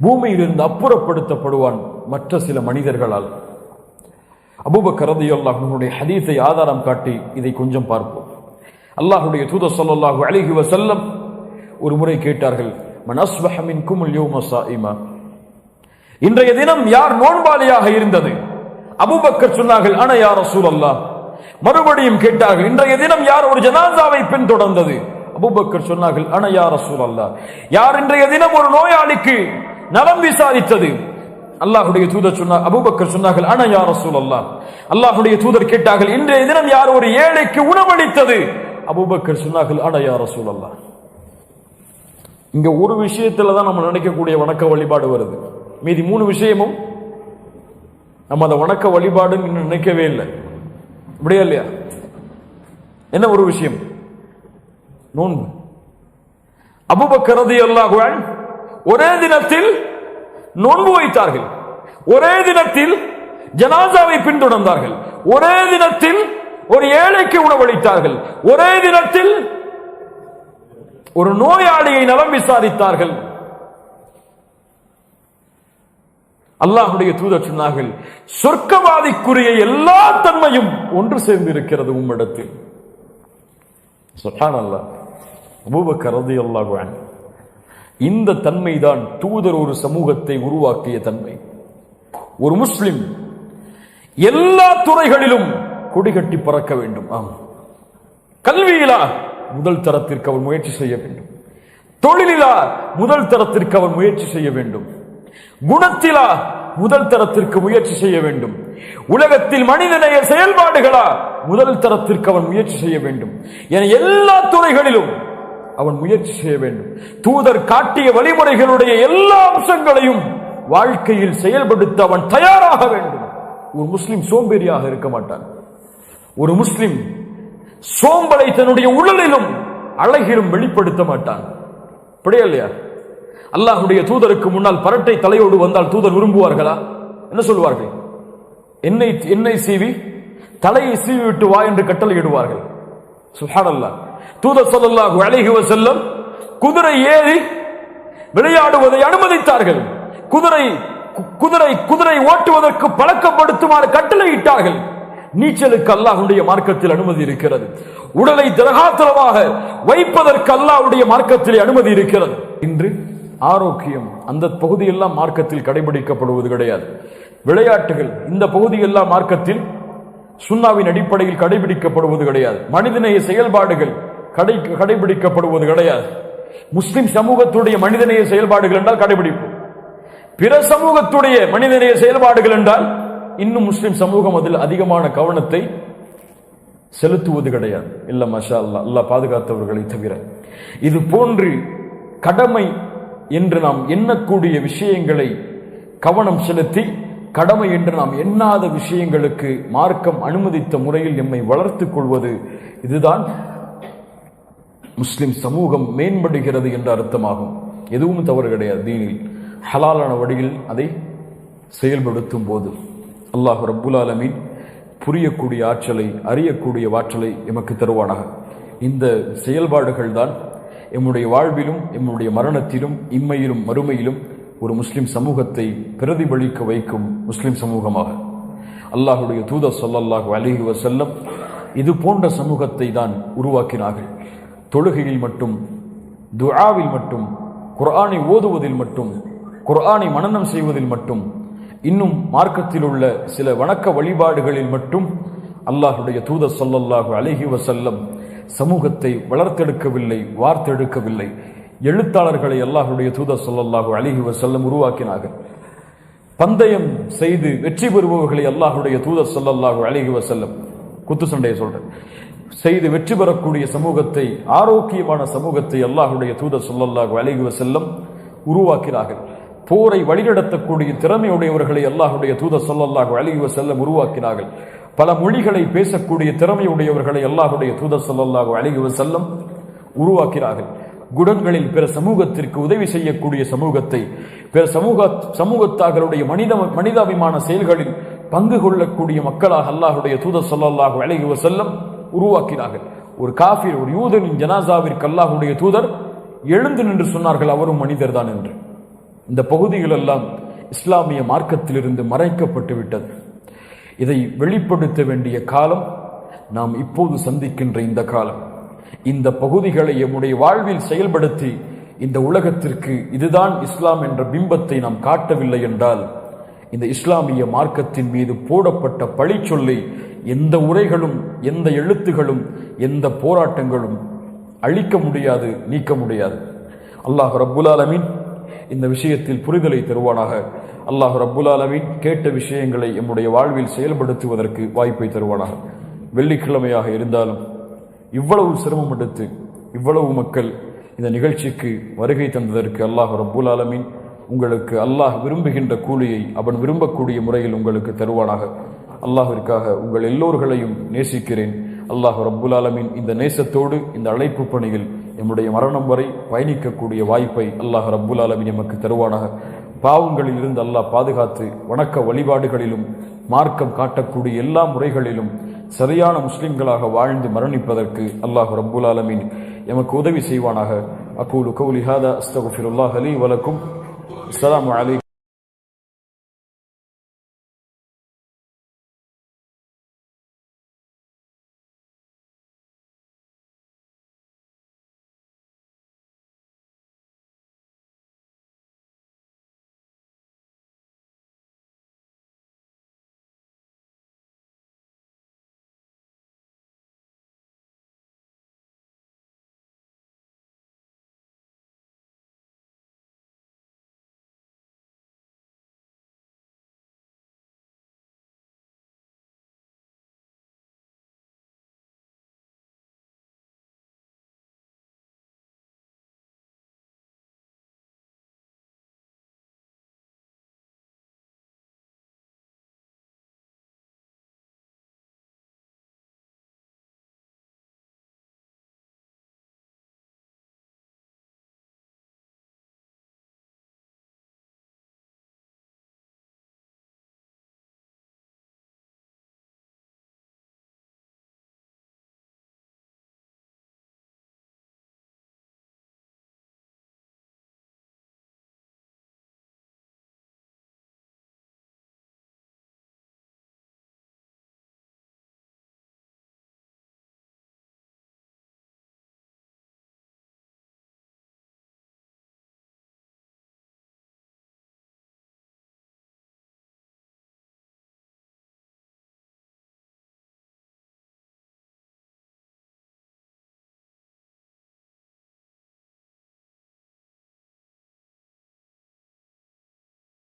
பூமியிலிருந்து அப்புறப்படுத்தப்படுவான் மற்ற சில மனிதர்களால். அபூபக்கர் ரலியல்லாஹு அன்ஹுடைய ஹதீஸை ஆதாரம் காட்டி இதை கொஞ்சம் பார்ப்போம். அல்லாஹ்வுடைய தூதர் ஸல்லல்லாஹு அலைஹி வஸல்லம் ஒரு முறை கேட்டார்கள், மன் அஸ்பஹ மின்குமுல் யௌம ஸாயிமா, இன்றைய தினம் யார் நோன்பாளியாக இருந்தது? அபூபக்கர் சொன்னார்கள், அன யா ரசூலல்லாஹ். மறுபடியும் கேட்டார்கள், இன்றைய தினம் யார் ஒரு ஜனாசாவை பின்தொடர்ந்தது? அபூபக்கர் சொன்னார்கள், அன யா ரசூலல்லாஹ். யார் இன்றைய தினம் ஒரு நோயாளிக்கு நலம் விசாரித்தது? அல்லாஹ்வுடைய தூதர் சொன்னார், அபூபக்கர் சொன்னார்கள், அன யா ரசூலல்லாஹ். அல்லாஹ்வுடைய தூதர் கேட்டார்கள், இன்றைய தினம் யார் ஒரு ஏழைக்கு உணவளித்தது? அபூபக்கர் சொன்னார்கள், அன யா ரசூலல்லாஹ். இங்க ஒரு விஷயத்துல தான் நம்ம நினைக்கக்கூடிய வணக்க வழிபாடு வருது. மீதி மூணு விஷயமும் நம்ம அதை வணக்க வழிபாடுன்னு நினைக்கவே இல்லை. அப்படியா இல்லையா? என்ன ஒரு விஷயம்? நோன்பு. அபூபக்கர் ரலியல்லாஹு அன்ஹு ஒரே தினத்தில் நோன்பு வைத்தார்கள், ஒரே தினத்தில் ஜனாசாவை பின்தொடர்ந்தார்கள், ஒரே தினத்தில் ஒரு ஏழைக்கு உணவளித்தார்கள், ஒரே தினத்தில் ஒரு நோயாளியை நலம் விசாரித்தார்கள். அல்லாஹ்வுடைய தூதர் சொன்னார்கள், சொர்க்கவாதிக்குரிய எல்லா தன்மையும் ஒன்று சேர்ந்து இருக்கிறது உம்மிடத்தில். சுப்ஹானல்லாஹ். அபூபக்கர் ரலியல்லாஹு அன்ஹு, இந்த தன்மைதான் தூதர் ஒரு சமூகத்தை உருவாக்கிய தன்மை. ஒரு முஸ்லிம் எல்லா துறைகளிலும் கொடிகட்டி பறக்க வேண்டும். கல்வியிலா முதல் தரத்திற்கு அவர் முயற்சி செய்ய வேண்டும், தொழிலிலா முதல் தரத்திற்கு அவர் முயற்சி செய்ய வேண்டும், குணத்திலா முதல் தரத்திற்கு முயற்சி செய்ய வேண்டும், உலகத்தில் மனிதநேய செயல்பாடுகளா முதல் தரத்திற்கு அவன் முயற்சி செய்ய வேண்டும். என எல்லா துறைகளிலும் அவன் முயற்சி செய்ய வேண்டும். தூதர் காட்டிய வழிமுறைகளுடைய எல்லா அம்சங்களையும் வாழ்க்கையில் செயல்படுத்த அவன் தயாராக வேண்டும். ஒரு முஸ்லிம் சோம்பேறியாக இருக்க மாட்டான். ஒரு முஸ்லிம் சோம்பலை தன்னுடைய உடலிலும் அழகிலும் வெளிப்படுத்த மாட்டான். அப்படியே இல்லையா? அல்லாஹ்வுடைய தூதருக்கு முன்னால் பரட்டை தலையோடு வந்தால் தூதர் விரும்புவார்களா? என்ன சொல்வார்கள்? எண்ணெய் சீவி தலையை சீவி விட்டு வா என்று கட்டளையிடுவார்கள். சுப்ஹானல்லாஹ். தூதர் ஸல்லல்லாஹு அலைஹி வஸல்லம் குதிரை ஏறி விளையாடுவதை அனுமதித்தார்கள். குதிரை ஓட்டுவதற்கு பழக்கப்படுத்துமாறு கட்டளையிட்டார்கள். நீச்சலுக்கு அல்லாஹ்வுடைய மார்க்கத்தில் அனுமதி இருக்கிறது. உடலை திரகாத்திரமாக வைப்பதற்கு அல்லாஹ்வுடைய மார்க்கத்தில் அனுமதி இருக்கிறது. இன்று ஆரோக்கியம் அந்த பகுதியெல்லாம் மார்க்கத்தில் கடைபிடிக்கப்படுவது கிடையாது. விளையாட்டுகள் இந்த பகுதியெல்லாம் மார்க்கத்தில் சுன்னாவின் அடிப்படையில் கடைபிடிக்கப்படுவது கிடையாது. மனிதநேய செயல்பாடுகள் கடைபிடிக்கப்படுவது கிடையாது. முஸ்லிம் சமூகத்துடைய மனிதநேய செயல்பாடுகள் என்றால் கடைபிடிப்போம். பிற சமூகத்துடைய மனிதநேய செயல்பாடுகள் என்றால் இன்னும் முஸ்லிம் சமூகம் அதில் அதிகமான கவனத்தை செலுத்துவது கிடையாது. இல்ல மாஷா அல்லாஹ், அல்லாஹ் பாதுகாத்தவர்களை தவிர. இது போன்று கடமை என்று நாம் எண்ணக்கூடிய விஷயங்களை கவனம் செலுத்தி, கடமை என்று நாம் எண்ணாத விஷயங்களுக்கு மார்க்கம் அனுமதித்த முறையில் எம்மை வளர்த்துக் கொள்வது, இதுதான் முஸ்லிம் சமூகம் மேம்படுகிறது என்ற அர்த்தமாகும். எதுவும் தவறு கிடையாது. தீனில் ஹலாலான வழியில் அதை செயல்படுத்தும் போது அல்லாஹ் ரப்புல் ஆலமீன் புரியக்கூடிய ஆற்றலை, அறியக்கூடிய ஆற்றலை எமக்கு தருவானாக. இந்த செயல்பாடுகள் தான் எம்முடைய வாழ்விலும் எம்முடைய மரணத்திலும் இம்மையிலும் மறுமையிலும் ஒரு முஸ்லிம் சமூகத்தை பிரதிபலிக்க வைக்கும் முஸ்லிம் சமூகமாக. அல்லாஹ்வுடைய தூதர் ஸல்லல்லாஹு அலைஹி வஸல்லம் இது போன்ற சமூகத்தை தான் உருவாக்கினார்கள். தொழுகையில் மட்டும், துஆவில் மட்டும், குர்ஆனை ஓதுவதில் மட்டும், குர்ஆனை மனனம் செய்வதில் மட்டும், இன்னும் மார்க்கத்தில் உள்ள சில வணக்க வழிபாடுகளில் மட்டும் அல்லாஹ்வுடைய தூதர் ஸல்லல்லாஹு அலைஹி வஸல்லம் சமூகத்தை வளர்த்தெடுக்கவில்லை, வார்த்தெடுக்கவில்லை. எழுத்தாளர்களை அல்லாஹ்வுடைய தூதர் ஸல்லல்லாஹு அலைஹி வஸல்லம் உருவாக்கினார்கள். பந்தயம் செய்து வெற்றி பெறுபவர்களை அல்லாஹ்வுடைய தூதர் ஸல்லல்லாஹு அலைஹி வஸல்லம், குத்து சண்டையை சொல்றேன், செய்து வெற்றி பெறக்கூடிய சமூகத்தை, ஆரோக்கியமான சமூகத்தை அல்லாஹ்வுடைய தூதர் ஸல்லல்லாஹு அலைஹி வஸல்லம் உருவாக்கினார்கள். போரை வழிநடத்தக்கூடிய திறமையுடையவர்களை அல்லாஹ்வுடைய தூதர் ஸல்லல்லாஹு அலைஹி வஸல்லம் உருவாக்கினார்கள். பல மொழிகளை பேசக்கூடிய திறமையுடையவர்களை அல்லாஹ்வுடைய தூதர் ஸல்லல்லாஹு அலைஹி வஸல்லம் உருவாக்கினார்கள். குணங்களில் பிற சமூகத்திற்கு உதவி செய்யக்கூடிய சமூகத்தை, பிற சமூகத்தார்களுடைய மனிதாபிமான செயல்களில் பங்கு கொள்ளக்கூடிய மக்களாக அல்லாஹ்வுடைய தூதர் ஸல்லல்லாஹு அலைஹி வஸல்லம் உருவாக்கினார்கள். ஒரு காஃபிர், ஒரு யூதனின் ஜனாசாவிற்கு அல்லாஹ்வுடைய தூதர் எழுந்து நின்று சொன்னார்கள், அவரும் மனிதர் தான் என்று. இந்த பகுதிகள் எல்லாம் இஸ்லாமிய மார்க்கத்திலிருந்து மறைக்கப்பட்டு விட்டது. இதை வெளிப்படுத்த வேண்டிய காலம் நாம் இப்போது சந்திக்கின்ற இந்த காலம். இந்த பகுதிகளை எம்முடைய வாழ்வில் செயல்படுத்தி இந்த உலகத்திற்கு இதுதான் இஸ்லாம் என்ற பிம்பத்தை நாம் காட்டவில்லை என்றால், இந்த இஸ்லாமிய மார்க்கத்தின் மீது போடப்பட்ட பழிச்சொல்லை எந்த உரைகளும், எந்த எழுத்துகளும், எந்த போராட்டங்களும் அழிக்க முடியாது, நீக்க முடியாது. அல்லாஹ் ரப்புல் ஆலமீன் இந்த விஷயத்தில் புரிதலை தருவானாக. அல்லாஹ் ரப்புல் ஆலமீன் கேட்ட விஷயங்களை எம்முடைய வாழ்வில் செயல்படுத்துவதற்கு வாய்ப்பை தருவானாக. வெள்ளிக்கிழமையாக இருந்தாலும் இவ்வளவு சிரமம் எடுத்து இவ்வளவு மக்கள் இந்த நிகழ்ச்சிக்கு வருகை தந்ததற்கு அல்லாஹ் ரப்புல் ஆலமீன் உங்களுக்கு அல்லாஹ் விரும்புகின்ற கூலியை அவன் விரும்பக்கூடிய முறையில் உங்களுக்கு தருவானாக. அல்லாஹ்விற்காக உங்கள் எல்லோர்களையும் நேசிக்கிறேன். அல்லாஹ் ரப்புல் ஆலமீன் இந்த நேசத்தோடு இந்த அழைப்பு பணியில் நம்முடைய மரணம் வரை பயணிக்கக்கூடிய வாய்ப்பை அல்லாஹ் ரப்புல் ஆலமீன் எமக்கு தருவானாக. பாவங்களில் இருந்து அல்லாஹ் பாதுகாத்து வணக்க வழிபாடுகளிலும் மார்க்கம் காட்டக்கூடிய எல்லா முறைகளிலும் சரியான முஸ்லிம்களாக வாழ்ந்து மரணிப்பதற்கு அல்லாஹ் ரப்புல் ஆலமீன் எமக்கு உதவி செய்வானாக. அகூலு கௌலி ஹாதா அஸ்தக்ஃபிருல்லாஹ் லீ வலக்கும். அஸ்ஸலாமு அலைக்கும்.